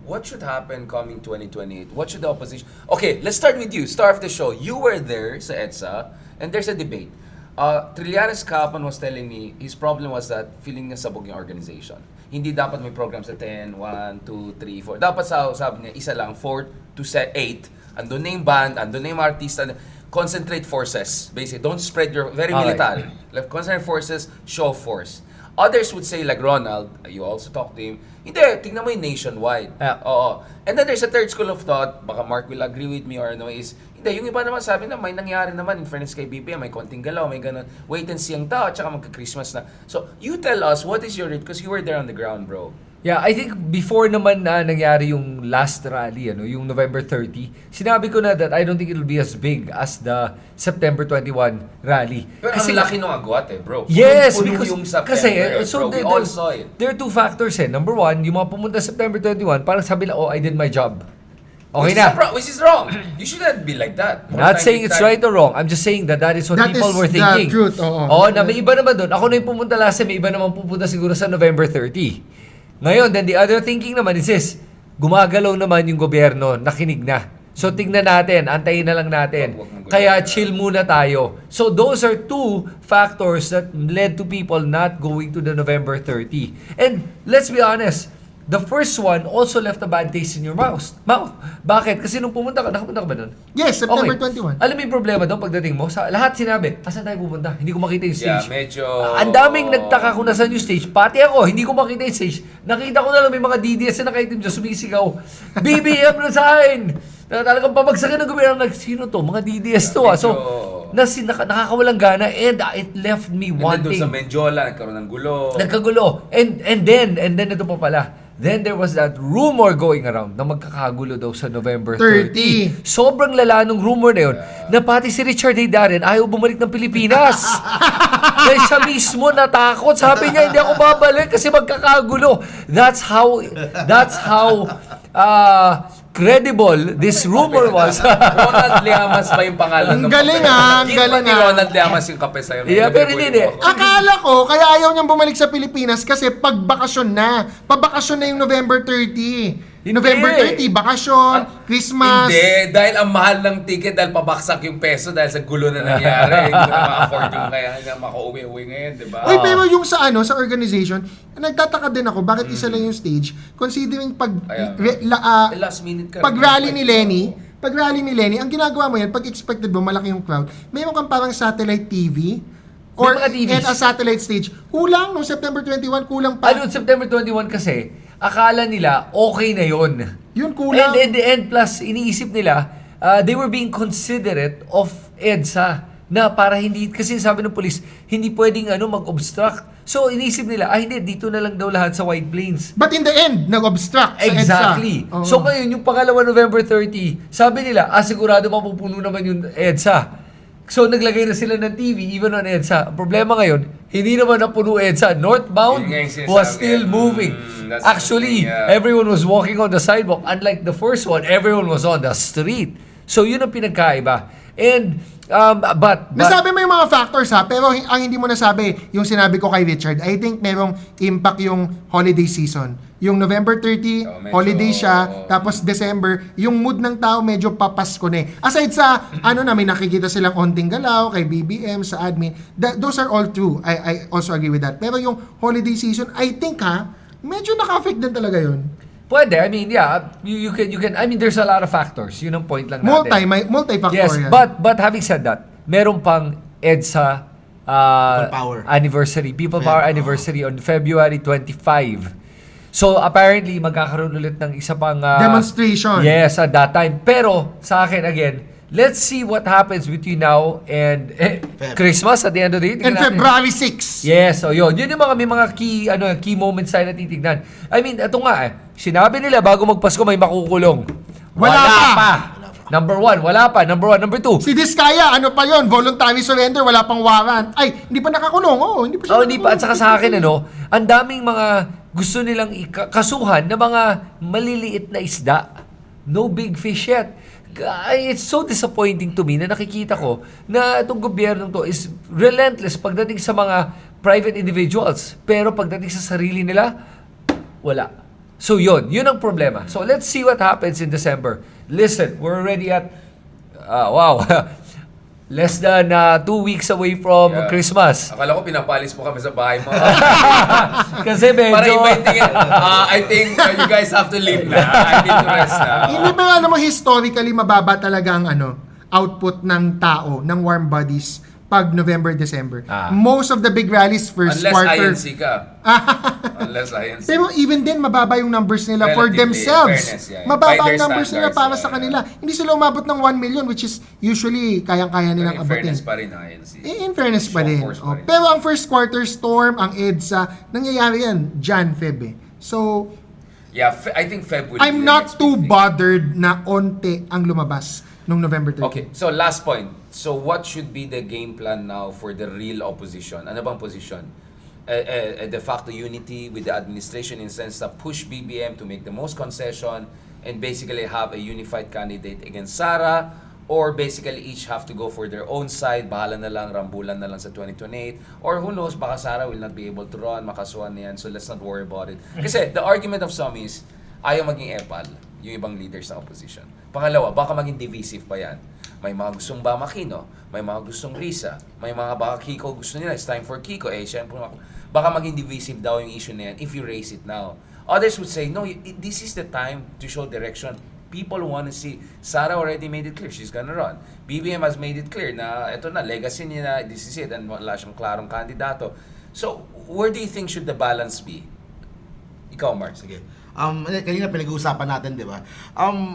What should happen coming 2028? What should the opposition... Okay, let's start with you. Star of the show. You were there sa EDSA, and there's a debate. Trillanes Capan was telling me his problem was that feeling niya sabog yung organization. Hindi dapat may program sa 10, 1, 2, 3, 4. Dapat sabi niya, isa lang, 4 to 8. Andun na yung band, andun na yung artista. Concentrate forces. Basically, don't spread your... Very Okay. military. Like, concentrate forces, show force. Others would say, like Ronald, you also talk to him, hindi, tingnan mo yung nationwide. Yeah. Oo. And then there's a third school of thought, baka Mark will agree with me or no, is, hindi, yung iba naman sabi na may nangyari naman, in fairness kay BPM, may konting galaw, may ganun, wait and see ang tao, tsaka magka-Christmas na. So, you tell us, what is your read? Because you were there on the ground, bro. Yeah, I think before naman na nangyari yung last rally, yung November 30, sinabi ko na that I don't think it'll be as big as the September 21 rally. Pero ang laki nung agwat bro. Yes, Punong-puno because yung September, kasi bro. We all saw it. there are two factors Number one, yung mga pumunta September 21, parang sabi lang, oh, I did my job. Okay Which is wrong. You shouldn't be like that. Not saying it's right or wrong. I'm just saying that is what That people is were thinking. the truth, oo. Oo, na may iba naman doon. Ako na yung pumunta last time, may iba naman pupunta siguro sa November 30. Ngayon, then the other thinking naman is this, gumagalaw naman yung gobyerno, nakinig na. So tingnan natin, antayin na lang natin. Kaya chill muna tayo. So those are two factors that led to people not going to the November 30. And let's be honest, the first one also left a bad taste in your mouth. Bakit? Kasi nung pumunta ka, nakapunta ka ba nun? Yes, September Okay. 21. Alam mo yung problema doon pagdating mo? Sa lahat sinabi, asan tayo pupunta? Hindi ko makita yung Yeah, stage. medyo... Ang daming nagtaka kung nasan yung stage. Pati ako, hindi ko makita yung stage. Nakita ko na lang may mga DDS na nakaitim dyan, sumisigaw. BBM na sa akin! Na talagang pabagsakin ng gobyerno. Sino to? Mga DDS to. So, nakakawalang gana and it left me And then wanting. doon sa Menjola, nagkaroon ng gulo. Nagkagulo. And then ito pa pala. Then there was that rumor going around na magkakagulo daw sa November 30. Sobrang lala nung rumor na yun na pati si Richard Haydarin ayaw bumalik ng Pilipinas. Dahil siya mismo natakot. Sabi niya, hindi ako babalik kasi magkakagulo. That's how credible this rumor was. Ronald Llamas pa yung pangalan. Ang ng galing, kape. ang Give galing, ba ni Ronald Llamas yung kape sa'yo? Yeah, pero hindi. Akala ko, kaya ayaw niyang bumalik sa Pilipinas kasi pagbakasyon na. Pabakasyon na yung November 30. November 30, bakasyon, Christmas. Hindi, dahil ang mahal ng ticket dahil pabaksak yung peso dahil sa gulo na nangyari. Hindi na ma-afford yung kaya na makauwi-uwi ngayon, di ba? Uy, pero yung sa organization, nagtataka din ako bakit isa lang yung stage considering Last minute ka. pag rally ni Lenny, ang ginagawa mo yan, pag expected mo malaki yung crowd, mayroon kang parang satellite TV or May mga TVs. at a satellite stage. Kulang no September 21, kulang pa. Ano, September 21 kasi, akala nila okay na yon. Yun kulang. And plus, iniisip nila, they were being considerate of EDSA na para hindi, kasi sabi ng polis, hindi pwedeng mag-obstruct. So, iniisip nila, hindi, dito na lang daw lahat sa White Plains. But in the end, nag-obstruct sa Exactly. EDSA. Oo. So, ngayon, yung pangalawa November 30, sabi nila, sigurado mapupuno naman yung EDSA. So, naglagay na sila ng TV, even on EDSA. Ang problema ngayon, hindi naman napuno EDSA. Northbound Yun nga yung sinasabi. was still moving. That's Actually, the thing, yeah. everyone was walking on the sidewalk. Unlike the first one, everyone was on the street. So, yun ang pinagkaiba. And, but Nasabi mo yung mga factors pero ang hindi mo nasabi, yung sinabi ko kay Richard, I think merong impact yung holiday season. Yung November 30, medyo, holiday siya, tapos December, yung mood ng tao medyo papasko na eh. Aside sa, may nakikita silang onting galaw, kay BBM, sa admin, those are all true. I also agree with that. Pero yung holiday season, I think medyo naka-affect din talaga yun. pwede. I mean, yeah, you can, I mean, there's a lot of factors. Yun ang point lang natin. Multi-factorial. Yes, but having said that, meron pang EDSA Power. anniversary, People Power anniversary on February 25. So apparently magkakaroon ulit ng isa pang Demonstration. Yes, at that time. Pero sa akin again, let's see what happens between now and Christmas at the end of the day. And Tingnan natin. February 6. Yes, so yun. Yun yung may mga key moments tayo na titignan. I mean, ito nga sinabi nila bago magpasko may makukulong. Wala pa. Number 1, wala pa. Number 1, number 2. Si Diskaya, ano pa yon? Voluntary surrender, wala pang warrant. Ay, hindi pa nakakulong. Oo, hindi pa siya Hindi pa. At saka sa akin, ang daming mga gusto nilang kasuhan na mga maliliit na isda. No big fish yet. It's so disappointing to me na nakikita ko na itong gobyernong to is relentless pagdating sa mga private individuals. Pero pagdating sa sarili nila, wala. So yun ang problema. So let's see what happens in December. Listen, we're already at, less than 2 weeks away from Christmas. Akala ko pinapalis mo kami sa bahay mo. Kasi medyo... Para inviting I think you guys have to leave na. I need to rest na. Hindi ba historically mababa talaga ang output ng tao, ng warm bodies pag November, December. Most of the big rallies first Unless quarter. INC ka. Unless INC. Pero even then, mababa yung numbers nila for Relatively, themselves. fairness, yeah. Mababa By ang their numbers nila standards, para sa kanila. Hindi sila umabot ng 1 million, which is usually kayang-kaya nilang In abutin. fairness pa rin ang INC. In fairness pa Show rin. force pa rin. Pero ang first quarter storm, ang EDSA, nangyayari yan, Jan-Feb. So, Yeah, I think Feb would I'm be the not next too big thing. bothered na onte ang lumabas nung November 13. Okay, so last point. So what should be the game plan now for the real opposition? Ano bang position? De facto unity with the administration in sense na push BBM to make the most concession and basically have a unified candidate against Sara, or basically each have to go for their own side, bahala na lang, rambulan na lang sa 2028, or who knows, baka Sara will not be able to run, makasuhan na yan, so let's not worry about it. Kasi the argument of some is, ayaw maging epal yung ibang leaders ng opposition. Pangalawa, baka maging divisive pa yan. May mga gustong Bam Aquino, may mga gustong Risa, may mga baka Kiko gusto nila, it's time for Kiko. Syempre, baka maging divisive daw yung issue na yan if you raise it now. Others would say, no, this is the time to show direction. People want to see, Sara already made it clear, she's gonna run. BBM has made it clear na ito na, legacy niya na, this is it, and wala siyang klarong kandidato. So, where do you think should the balance be? Ikaw, Mark. Sige. Kanina pinag-uusapan natin, di ba?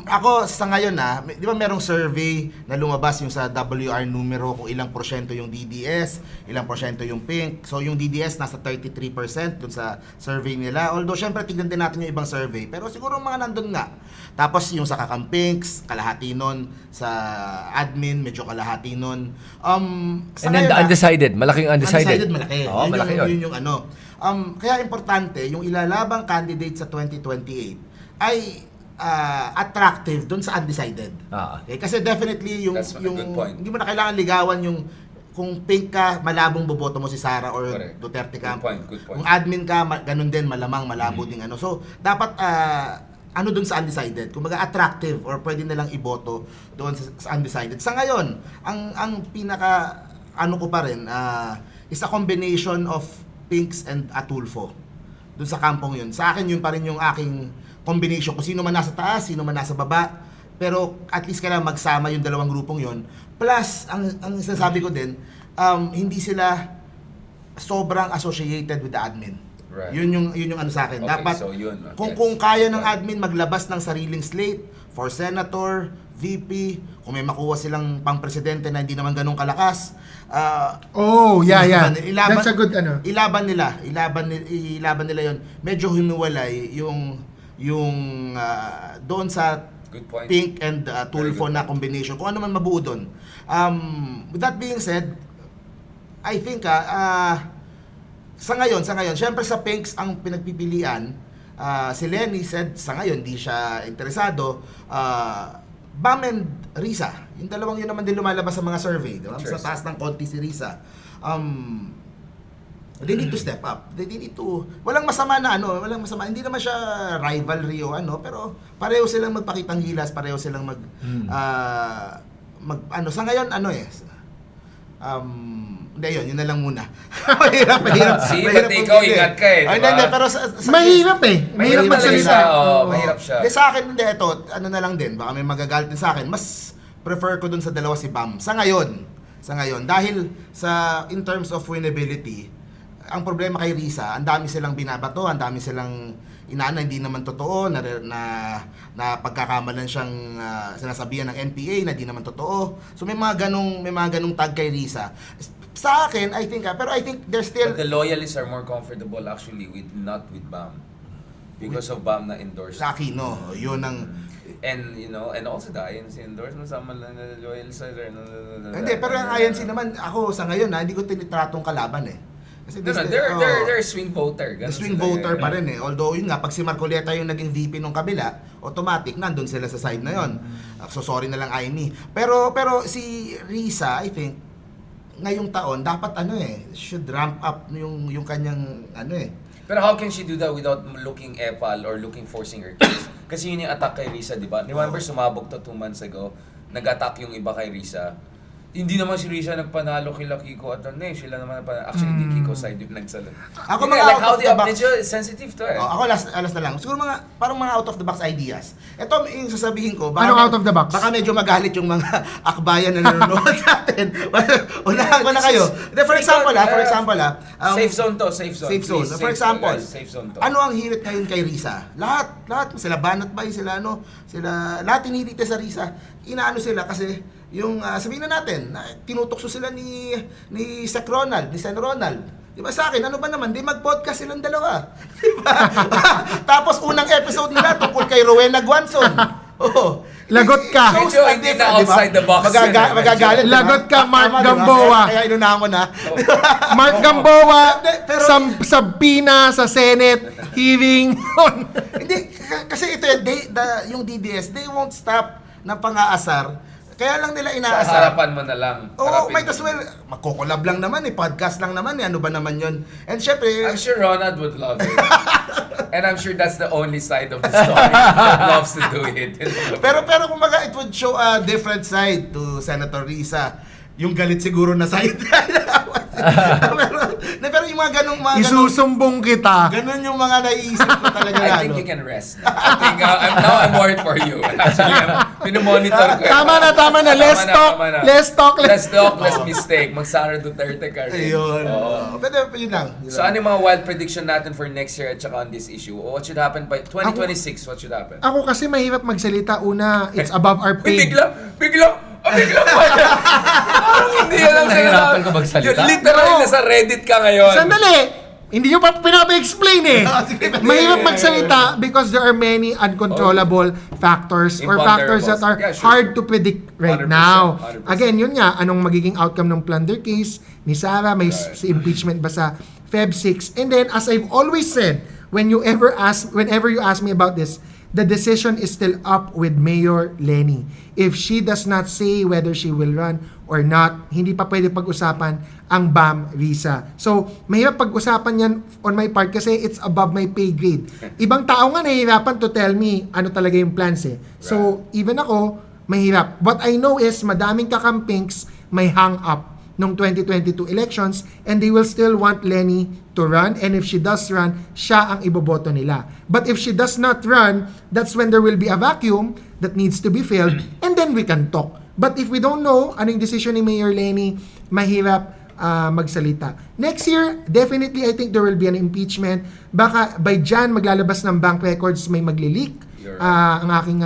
Ako sa ngayon di ba merong survey na lumabas yung sa WR numero kung ilang porsyento yung DDS, ilang porsyento yung pink. So yung DDS nasa 33% dun sa survey nila. Although syempre tignan din natin yung ibang survey, pero siguro mga nandun nga. Tapos yung sa Kakampinks, kalahati nun, sa admin, medyo kalahati nun. Sa And then the undecided, malaking undecided. Undecided, malaki. Oo, malaki yun. Yun yung kaya importante, yung ilalabang candidate sa 2028 ay attractive dun sa undecided. Okay? Kasi definitely That's a good point. hindi mo na kailangan ligawan yung kung pink ka, malabong boboto mo si Sara or Correct. Duterte ka. Good point, good point. Kung admin ka, ganun din, malamang malabo din So, dapat dun sa undecided. Kung attractive or pwede nilang iboto doon sa undecided. Sa ngayon, ang pinaka ko pa rin is a combination of Pinks and Atulfo doon sa kampong yun. Sa akin yun pa rin yung aking combination. Kung sino man nasa taas, sino man nasa baba, pero at least kailangan magsama yung dalawang grupong yun. Plus, ang sinasabi ko din, hindi sila sobrang associated with the admin. Right. Yun yung sa akin. Okay, Dapat so yun. kung kaya ng admin maglabas ng sariling slate for senator, VP, kung may makuha silang pang-presidente na hindi naman ganun kalakas, yeah. ilaban, That's a good Ilaban nila yon. Medyo hiniwalay yung doon sa Good point. Pink and Tulfo na combination. Kung ano man mabuo doon. With that being said, I think sa ngayon, syempre sa Pinks ang pinagpipilian, si Lenny said sa ngayon di siya interesado. Bam and Risa, yung dalawang yun naman din lumalabas sa mga survey, diba? Sa taas ng konti si Risa. They need to step up. They need to, walang masama na walang masama. Hindi naman siya rivalry o pero pareho silang magpakitang gilas, pareho silang sa ngayon hindi yun na lang muna. mahirap. Mahirap ikaw, ingat ka diba? Hindi, pero mahirap Mahirap magsalita. Mahirap siya. Sa akin, hindi, ito, na lang din, baka may magagalit din sa akin, mas prefer ko dun sa dalawa si Bam. Sa ngayon, sa ngayon. Dahil in terms of winnability, ang problema kay Risa, ang dami silang binabato, ang dami silang inaana hindi naman totoo, na pagkakamalan siyang sinasabihan ng NPA na hindi naman totoo. So may mga ganong tag kay Risa. Sa akin, I think there's still... But the loyalists are more comfortable actually not with BAM. Because of BAM na endorse. Sa Aquino, yun ang... And and also the INC endorsement sa mga loyalists. Hindi, pero ang INC naman, ako sa ngayon, hindi ko tinitratong kalaban eh. Kasi they're swing voter. The swing voter pa rin eh. Although yun nga, pag si Marcoleta yung naging VP nung kabila, automatic, nandun sila sa side na yun. So sorry na lang, Aimee. Pero si Risa, I think, ngayong taon, dapat should ramp up yung kanyang Pero how can she do that without looking epal or looking forcing her case? Kasi yun yung attack kay Risa, di ba? Remember, sumabog to 2 months ago, nag-attack yung iba kay Risa. Hindi naman si Risa nagpanalo kila Kiko at sila naman actually di Kiko side yung nagsalot. Ako like how they medyo sensitive to ako last na lang. Siguro parang mga out of the box ideas. Ito yung sasabihin ko. Anong out of the box? Baka medyo magalit yung mga akbayan na nanonood sa atin. Unahan ko na kayo. For example, safe zone to, safe zone. Safe zone. For example, safe zone to. Ano ang hirit ngayon kay Risa? Lahat sila Banat Bay, sila lahat hinihit sa Risa. Inaano sila kasi yung sabihin na natin, tinutokso sila ni Sec Ronald, ni Sen Ronald. Di ba sa akin, ano ba naman, di mag-podcast silang dalawa. Di ba? Tapos unang episode nila tungkol kay Rowena Guanzon. Oh. Lagot ka. Medyo hindi na outside the box. Magagalit. Lagot ka, Mark Gamboa. Kaya inunahan ko na. Mark Gamboa, sa PINA, sa Senate, hearing. Hindi, kasi ito yung DDS, they won't stop ng pang-aasar. Kaya lang nila inaasar. Sa harapan mo na lang. Might as well, magkukulab lang naman podcast lang naman ano ba naman yun? And syempre... I'm sure Ronald would love it. And I'm sure that's the only side of the story that loves to do it. pero kumbaga, it would show a different side to Senator Risa. Yung galit siguro na side. pero yung mga ganong isusumbong kita. Ganon yung mga naiisip ko talaga. I think you can rest. I think I'm worried for you. Actually, pinomonitor ko. Tama na. Let's talk. Less mistake. Mag-Sara Duterte ka rin. Ayun. Pero yun lang. So ano yung mga wild prediction natin for next year at saka on this issue? What should happen by 2026? What should happen? Ako kasi mahirap magsalita. Una, it's above our pay. Bigla. Hindi alam sila. Nahirapan ko magsalita. Literally, nasa Reddit ka ngayon. Sandali! Hindi nyo pa pinapa-explain eh. Mahirap magsalita because there are many uncontrollable factors or factors that are hard to predict right 100%, now. 100%. Again, yun nga, anong magiging outcome ng plunder case ni Sara, may impeachment ba sa Feb 6? And then, as I've always said, whenever you ask me about this, the decision is still up with Mayor Leni. If she does not say whether she will run or not, hindi pa pwede pag-usapan ang BAM Risa. So, mahirap pag-usapan yan on my part kasi it's above my pay grade. Ibang tao nga nahihirapan to tell me ano talaga yung plans eh. So, even ako, mahirap. What I know is madaming kakampings may hang up nung 2022 elections and they will still want Leni to run, and if she does run, siya ang iboboto nila. But if she does not run, that's when there will be a vacuum that needs to be filled, and then we can talk. But if we don't know anong decision ni Mayor Leni, mahirap magsalita. Next year, definitely I think there will be an impeachment. Baka by Jan maglalabas ng bank records, may magli-leak. Ang aking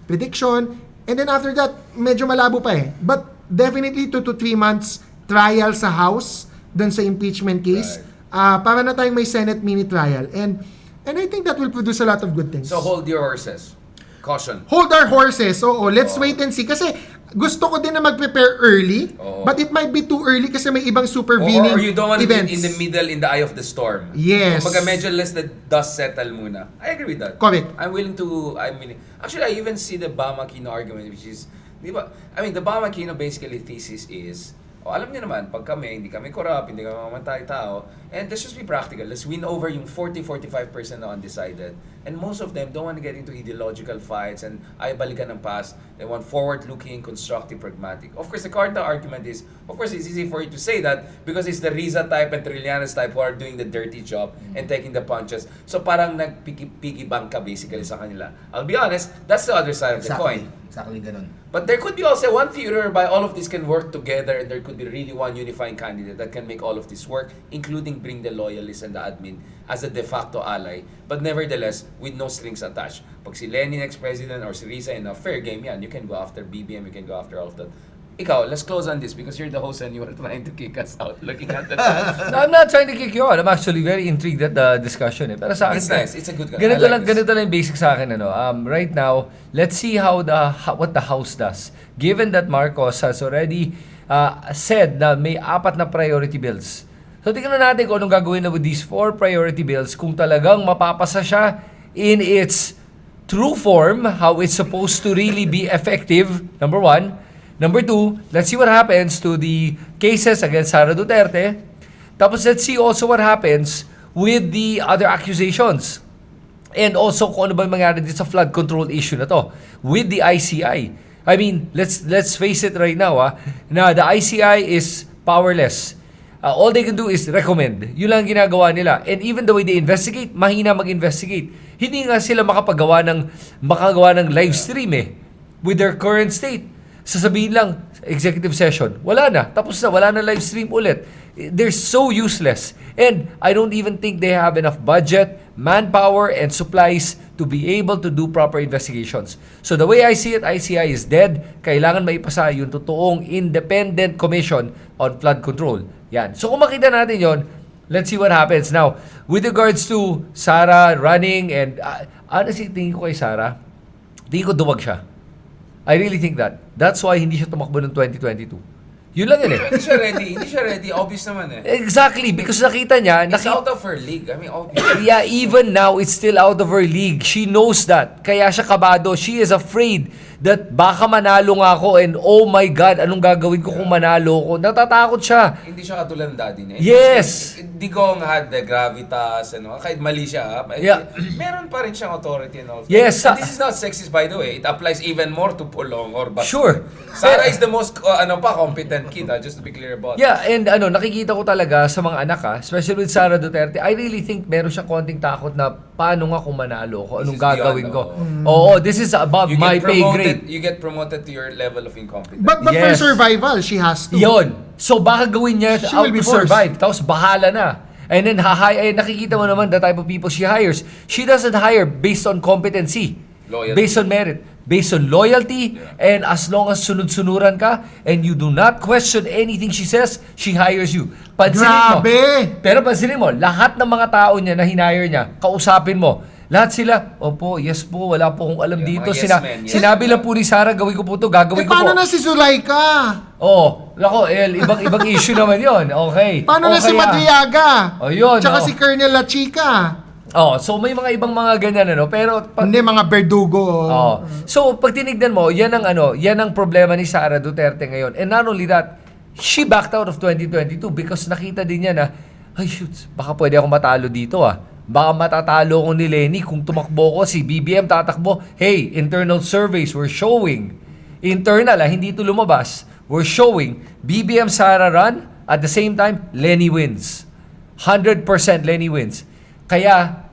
prediction. And then after that, medyo malabo pa eh. But definitely 2 to 3 months trial sa House dun sa impeachment case. Para na tayong may Senate mini trial. And I think that will produce a lot of good things. So hold your horses. Caution. Hold our horses. Oo, let's wait and see. Kasi gusto ko din na mag-prepare early, but it might be too early kasi may ibang supervening or you don't want to events. be in the middle, in the eye of the storm. Yes. Kumbaga medyo less the dust settle muna. I agree with that. Correct. Actually, I even see the Bam Aquino argument, which is, di ba, the Bam Aquino basically thesis is, alam niyo naman, pag kami, hindi kami corrupt, hindi kami mamatay tao, and let's just be practical. Let's win over yung 40-45% na undecided. And most of them don't want to get into ideological fights and ay balikan ng past. They want forward-looking, constructive, pragmatic. Of course, the counter argument is, of course, it's easy for you to say that because it's the Riza type and Trillanes type who are doing the dirty job and taking the punches. So parang nag-piggy bank ka basically sa kanila. I'll be honest, that's the other side of the coin. Exactly ganun. But there could be also one theory whereby all of this can work together and there could be really one unifying candidate that can make all of this work, including bring the loyalists and the admin as a de facto ally. But nevertheless, with no strings attached. Pag si Lenny next president or si Risa in a fair game yan, you can go after BBM, you can go after all of that. Ikaw, let's close on this because you're the host and you were trying to kick us out looking at the time. No, I'm not trying to kick you out. I'm actually very intrigued at the discussion. Pero sa akin, It's nice. It's a good ganito lang yung basic sa akin. Right now, let's see what the House does. Given that Marcos has already said na may 4 na priority bills. So tingnan natin kung anong gagawin na with these 4 priority bills kung talagang mapapasa siya in its true form, how it's supposed to really be effective, number 1. Number 2, let's see what happens to the cases against Sara Duterte. Tapos let's see also what happens with the other accusations. And also kung ano ba mangyari dito sa flood control issue na to with the ICI. I mean, let's face it right now, na the ICI is powerless. All they can do is recommend. Yun lang ginagawa nila. And even the way they investigate, mahina mag-investigate. Hindi nga sila makagawa ng live stream with their current state. Sasabihin lang, executive session, wala na. Tapos na, wala na live stream ulit. They're so useless. And I don't even think they have enough budget, manpower, and supplies to be able to do proper investigations. So the way I see it, ICI is dead. Kailangan maipasa yung totoong independent commission on flood control. Yan. So kung makita natin yon, let's see what happens. Now, with regards to Sara running and honestly, tingin ko kay Sara, tingin ko duwag siya. I really think that. That's why hindi siya tumakbo ng 2022. Yun lang yun Hindi siya ready. Obvious naman Exactly, because nakita niya... It's out of her league. I mean, obvious. Yeah, even now, it's still out of her league. She knows that. Kaya siya kabado. She is afraid that baka manalo nga ako and oh my God, anong gagawin ko kung manalo ko? Natatakot siya. Hindi siya katulad ng daddy niya. Yes! Digong had the gravitas, kahit mali siya, meron pa rin siyang authority and all. Yes. And this is not sexist, by the way. It applies even more to Pulong or Bas. Sure. Sarah is the most competent kid, just to be clear about Yeah, and nakikita ko talaga sa mga anak, especially with Sara Duterte, I really think meron siyang konting takot na paano nga kung manalo ko, anong gagawin ko. Oo, this is above my pay grade. You get promoted to your level of incompetence. But for survival, she has to. Yon. So baka gawin niya She out will be to forced. survive. Tapos bahala na. And then nakikita mo naman the type of people she hires. She doesn't hire based on competency. Loyalty. Based on merit. Based on loyalty. And as long as sunod-sunuran ka and you do not question anything she says, she hires you. Pansinin Grabe! mo. Pero pansinin mo, lahat ng mga tao niya na hinire niya, kausapin mo. Lahat sila, opo, yes po, wala po akong alam dito. mga yes men, yes Sinabi lang po ni Sarah, gawin ko po to, gagawin ko po. Paano na si Zulaika? Lako, ibang issue naman yon. Okay. Paano na si Madriaga? Yun. Tsaka si Colonel La Chica? So may mga ibang mga ganyan pero Hindi, mga berdugo. So pag tinignan mo, yan ang problema ni Sara Duterte ngayon. And not only that, she backed out of 2022 because nakita din niya na, ay shoots, baka pwede ako matalo dito Baka matatalo ko ni Lenny kung tumakbo ko, si BBM tatakbo. Hey, internal surveys were showing. Internal, hindi ito lumabas. We're showing BBM Sara run, at the same time, Lenny wins. 100% Lenny wins. Kaya,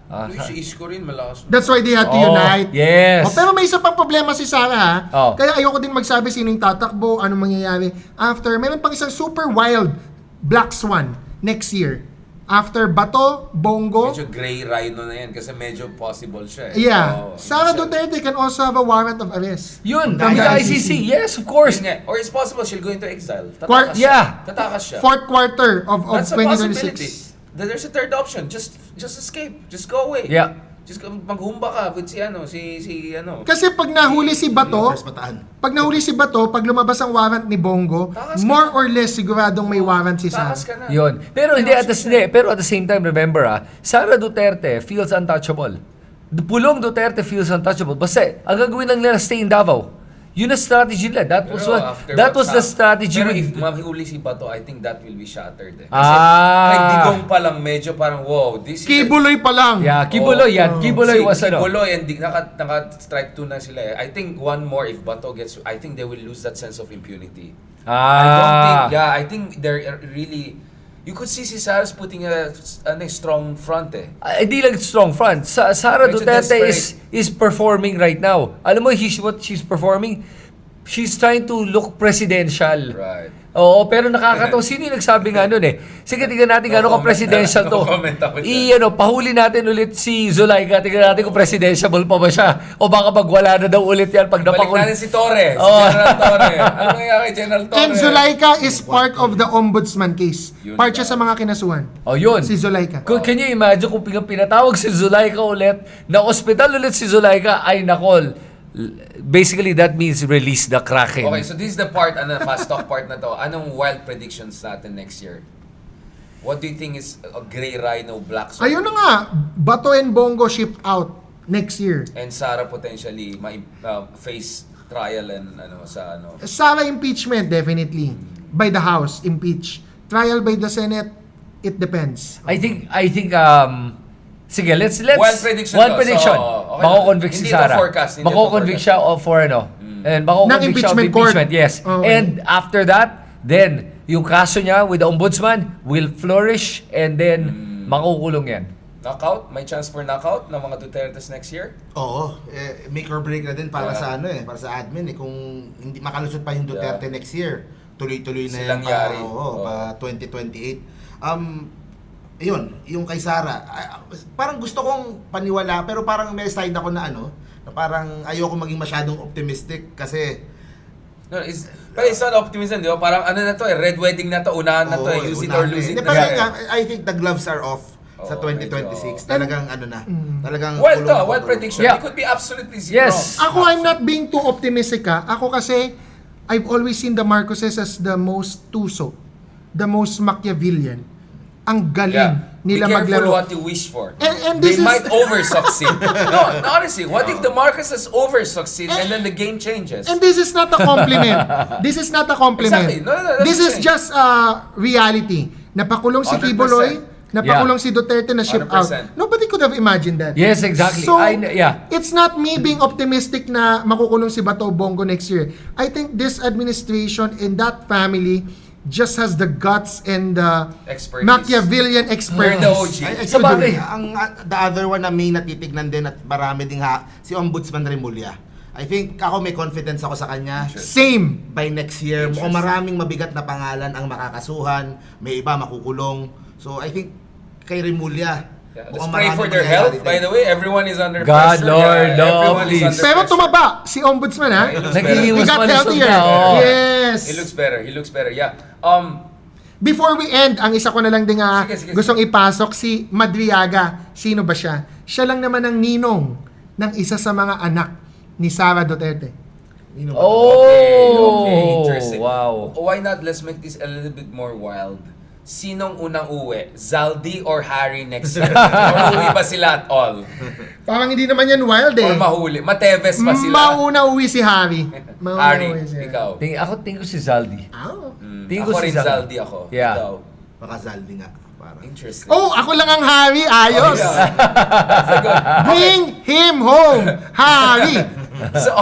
Si Isko rin, malakas. That's why they had to unite. Yes. Pero may isa pang problema si Sara Kaya ayoko din magsabi sinong tatakbo, anong mangyayari. After, meron pang isang super wild Black Swan next year. After Bato, Bongo. Medyo gray rhino na yan kasi medyo possible siya Yeah. Sara Duterte can also have a warrant of arrest. Yun, From the ICC. Yes, of course. Or it's possible she'll go into exile. Yeah. Tatakas siya. Fourth quarter of That's a possibility. 2026. There's a third option. Just escape. Just go away. Yeah. Just maghumba ka with si Kasi pag nahuli si Bato, First mataan. pag lumabas ang warrant ni Bongo, Takas ka more or less siguradong may warrant si Sara. Takas ka na. Yun. Pero at the same time, remember Sara Duterte feels untouchable. Pulong Duterte feels untouchable. Basta, ang gagawin lang nila, stay in Davao. Yun ang strategy nila. That was the strategy. Pero if mahuli si Bato, I think that will be shattered. Kasi kahit Digong pa lang, medyo parang, wow, this is... Kibuloy pa lang. Yeah, Kibuloy yan. Kibuloy was Kibuloy and naka-strike 2 na sila. I think one more if Bato gets... I think they will lose that sense of impunity. I think they're really... You could see si Sara's putting a strong front Hindi lang strong front. Sara Medyo Duterte desperate. is performing right now. Alam mo what she's performing? she's trying to look presidential. Right. Oo, pero nakakatawa. Sino yung nagsabi nga nun eh? Sige, tingnan natin gano'n ka presidential to. comment ako dyan. Pahuli natin ulit si Zulaika. Tingnan natin kung presidential pa ba siya. O baka magwala na daw ulit yan pag Balik napakul... natin si Torre, si Oh. General Torre. Ano nangyari kay General Torre? And Zulaika is part of the ombudsman case. Yun Part ba? siya sa mga kinasuhan. Oh, yun. Si Zulaika. Can you imagine kung pinatawag si Zulaika ulit, na ospital ulit si Zulaika, ay nakol. Basically, that means release the Kraken. Okay, so this is the part, fast talk part na to. Anong wild predictions natin next year? What do you think is a gray rhino, black swan? Ayun na nga, Bato and Bongo shipped out next year. And Sara potentially face trial and Sara impeachment, definitely. By the House, impeach. Trial by the Senate, it depends. I think sige, let's Wild prediction wild to. prediction. So, okay. Mako-convict si Hindi ito Sara. forecast, hindi ito Mako-convict siya for and Ng mako-convict siya of impeachment court. impeachment, yes. Okay. And after that, then yung kaso niya with the ombudsman will flourish and then makukulong yan. knockout? May chance for knockout ng mga Dutertes next year? Oo, make or break na din para Yeah. sa para sa admin kung hindi makalusot pa yung Duterte next year. Tuloy-tuloy na Silang yan yari. pa 2028. Yun, yung kay Sara, parang gusto kong paniwala pero parang may side ako na na parang ayoko maging masyadong optimistic kasi No, but it's not optimism, di ba? Parang na to red wedding na to, unahan na to, use it or lose it. Hindi, na pero yan. nga, I think the gloves are off sa Oo, 2026. medyo. Talagang talagang Wild to, kulong wild ako. prediction. Yeah. It could be absolutely zero. Yes. Ako, I'm not being too optimistic Ako kasi, I've always seen the Marcoses as the most tuso, the most Machiavellian. Ang galing nila Be careful maglaro. what you wish for. And They this is- might over-succeed. No, honestly, what if the Marcoses over-succeed and then the game changes? And this is not a compliment. This is not a compliment. Exactly. No, that's This what is I'm saying. just reality. Napakulong si 100%. Kibuloy, napakulong si Duterte na ship out. 100%. Nobody could have imagined that. Yes, exactly. So, Yeah. it's not me being optimistic na makukulong si Bato Bongo next year. I think this administration and that family just has the guts and the Expertise. Machiavellian They're expertise. the OG. Sa bagay. The other one na may natitignan din at marami ding si Ombudsman Remulla. I think ako may confidence ako sa kanya. Same. By next year, mukhang maraming mabigat na pangalan ang makakasuhan, may iba makukulong. So I think kay Remulla, Yeah, let's mukhang pray maraming for their mangyayari health. By din. the way, everyone is under God, pressure. Lord, no, everyone is please. under Pero pressure. tumaba si Ombudsman Yeah, he looks He Nag-iiwas got pa rin healthier. siya, oo. Yes. He looks better. Yeah. Before we end, ang isa ko na lang din Sige. gustong ipasok si Madriaga. Sino ba siya? Siya lang naman ang ninong ng isa sa mga anak ni Sara Duterte. Okay, interesting. Wow. Why not let's make this a little bit more wild? Sinong unang uwi? Zaldi or Harry next year? Or uwi ba sila at all? Parang hindi naman yan wild Or mahuli? Mateves pa sila? Mauna uwi si Harry. Mauna Harry, uwi si Harry. ikaw. Ako tingin ko si Zaldi. Tingin ko Ako si rin Zaldi. Zaldi ako. Yeah. Ikaw. Baka Zaldi nga. Parang. Interesting. Oh, ako lang ang Harry. Ayos. That's a good. Bring him home. Harry. So,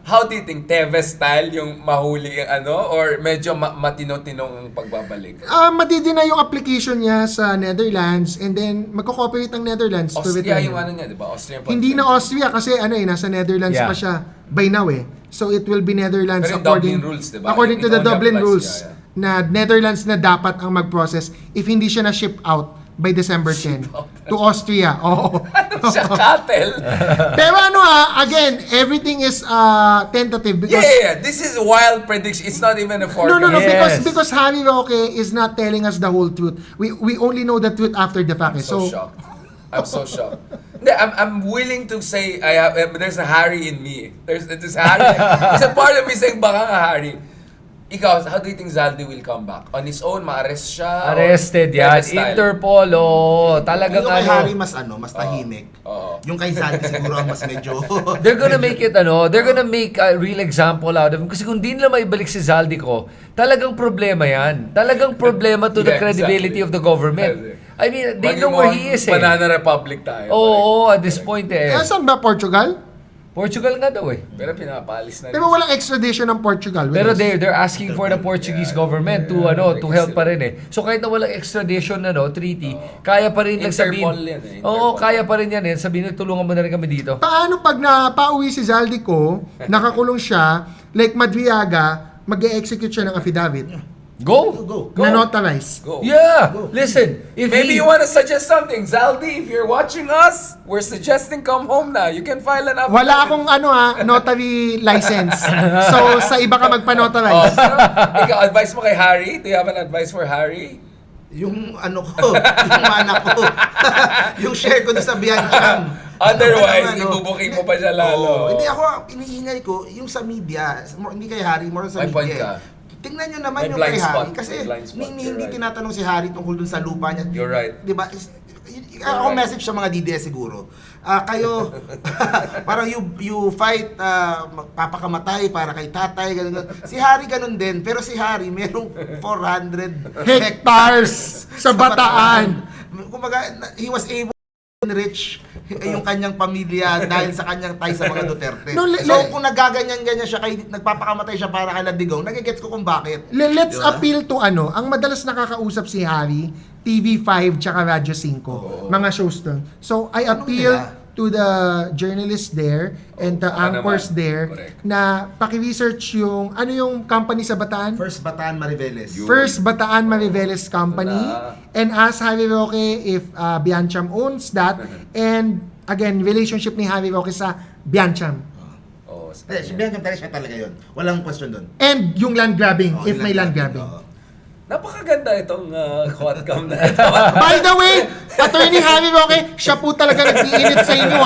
how do you think? Teves style yung mahuli yung or medyo matino-tinong ang pagbabalik? Madidina yung application niya sa Netherlands and then magko-cooperate ang Netherlands to Austria return. yung niya, di ba? Austrian Hindi na Austria kasi nasa Netherlands Yeah. pa siya by now So it will be Netherlands Pero yung according Dublin rules, diba? according to It the only Dublin applies, rules yeah. na Netherlands na dapat ang mag-process if hindi siya na ship out by December 10 to Austria. Oo. Siya cattle. Pero again, everything is tentative because Yeah. This is wild prediction. It's not even a forecast. No, Yes. because Harry Roque is not telling us the whole truth. We only know the truth after the fact. So shocked. I'm so shocked. Hindi, I'm willing to say there's a Harry in me. There's Harry. There's a part of me saying baka nga Harry. Ikaw, how do you think Zaldi will come back? On his own, ma-arrest siya? Arrested Or yan. Teves style? Interpol, talagang Yung kay Harry mas tahimik. Oo. Yung kay Zaldi siguro ang mas medyo They're gonna make it, they're gonna make a real example out of him. Kasi kung di nila maibalik si Zaldi ko, talagang problema yan. Talagang problema to the Yeah, credibility exactly. of the government. I mean, they know where he is Banana Republic tayo. Oo, at this point Saan ba Portugal? Portugal nga daw eh. Pero pinapalis na rin. Di ba walang extradition ng Portugal? Pero they're asking for the Portuguese government to to help pa rin eh. So kahit na walang extradition treaty, kaya pa rin lang sabihin. Interpol yan eh. Oo, kaya pa rin yan eh. Sabihin, tulungan mo na rin kami dito. Paano pag napauwi si Zaldico, nakakulong siya, like Madriaga, mag-execute siya ng affidavit? Go! Na notarize. Go. Yeah! Listen, if Maybe he- you want to suggest something. Zaldi, if you're watching us, we're suggesting come home na. You can file an affidavit. Wala akong notary license. So, sa iba ka magpa-notarize. Ikaw, advice mo kay Harry? Do you have an advice for Harry? Yung ano ko, yung mana ko, yung share ko doon sa Biancham. Otherwise, ibubuking mo pa siya lalo. Hindi ako, iniingay ko, yung sa media, hindi kay Harry, more sa May point media. ka. Tingnan nyo naman May yung blind kay spot. Harry. Kasi May blind spot. hindi You're right. tinatanong si Harry tungkol dun sa lupa niya. You're right. Di ba? Ako message sa mga DDS siguro. Kayo, parang you fight, papakamatay para kay tatay, ganun. Si Harry ganun din. Pero si Harry, merong 400 Hectares sa Bataan. Kumbaga, he was able to enrich yung kanyang pamilya dahil sa kanyang tie sa mga Duterte. No, So kung nagaganyan-ganyan siya, nagpapakamatay siya para kay Ladigong, nagigets ko kung bakit. Let's Diba? appeal to ang madalas nakakausap si Harry, TV5 tsaka Radyo 5, mga shows doon. So I appeal to the journalists there and the anchors naman. there Correct. na paki-research yung company sa Bataan? First Bataan Mariveles. First Bataan Mariveles Company, and ask Harry Roque if Biancham owns that, and again, relationship ni Harry Roque sa Biancham. Oh, Si Biancham talaga siya talaga yun. Walang question doon. And yung land grabbing, if may land grabbing. napakaganda itong quadcam na ito. By the way, Attorney Harry Roque, siya po talaga nag-iinit sa inyo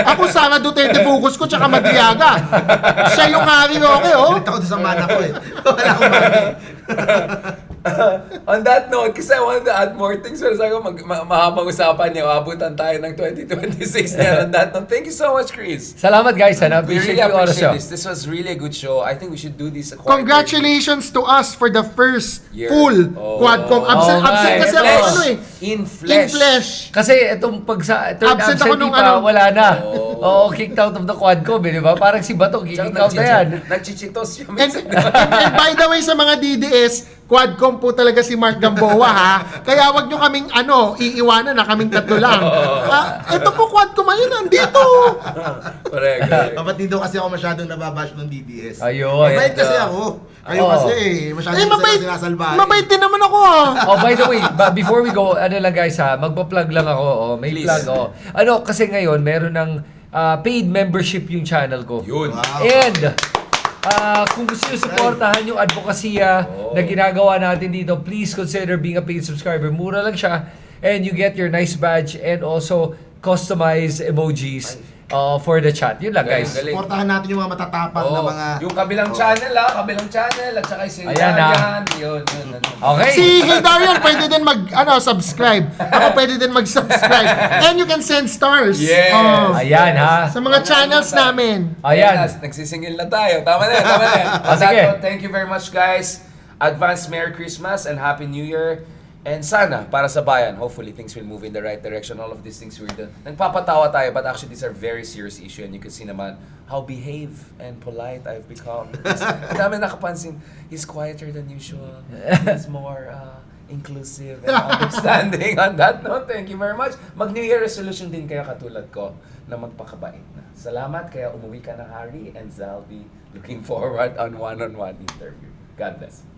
Ako Sara Duterte Focus ko tsaka Madriaga. Siya yung Harry Roque, Galit ako doon sa mana ko eh. Wala akong mana. On that note, kasi I wanted to add more things, pero sabi ko, mahabang usapan niya, abutan tayo ng 2026 na. On that note, thank you so much, Chris. Salamat guys, We appreciate really yung oras appreciate nyo. this. This was really a good show. I think we should do this. Congratulations to us for the first Year. full Oh. Quadcom. Absent nga, kasi in ako flesh. In In flesh. flesh. Kasi itong third Absent absent ako nung pa, wala na. Oh. Oo, kicked out of the Quadcom, di ba? Parang si Bato, kicked out na yan. Nagchichitos siya. And by the way, sa mga DDS, Quadcom po talaga si Mark Gamboa Kaya wag nyo kaming iiwanan na kaming tatlo lang. Ito po Quadcom, ayun, nandito. Correct. Kapatid kasi ako masyadong nababash ng DDS. Ayun. Mabait kasi ako. Kayo Oo. kasi masyadong Mabait, sinasalbahin. mabait din naman ako Oh, by the way, before we go, lang guys magpa-plug lang ako. May Please. plug. Kasi ngayon, meron ng paid membership yung channel ko. Yun. Wow. And, kung gusto nyo supportahan yung advokasya na ginagawa natin dito, please consider being a paid subscriber. Mura lang siya. And you get your nice badge and also customized emojis for the chat. Yun lang guys. Galing. Supportahan natin yung mga matatapang na mga... Yung kabilang channel kabilang channel at saka si Ayan, Darian. Yun. Okay. Si Hey Darian, pwede din subscribe. Ako pwede din mag-subscribe. And you can send stars. Yes. Ayan Sa mga channels namin. Ayan. Nagsisingil na tayo. Tama na. On sige. that note, thank you very much guys. Advance Merry Christmas and Happy New Year. And sana, para sa bayan, hopefully things will move in the right direction. All of these things we're doing. Nagpapatawa tayo, but actually these are very serious issue. And you can see naman how behave and polite I've become. Ang dami nakapansin, he's quieter than usual. He's more inclusive and understanding. On that note, thank you very much. Mag-New Year resolution din kayo katulad ko na magpakabait na. Salamat, kaya umuwi ka na Harry and Zalby. Looking forward on one-on-one interview. God bless.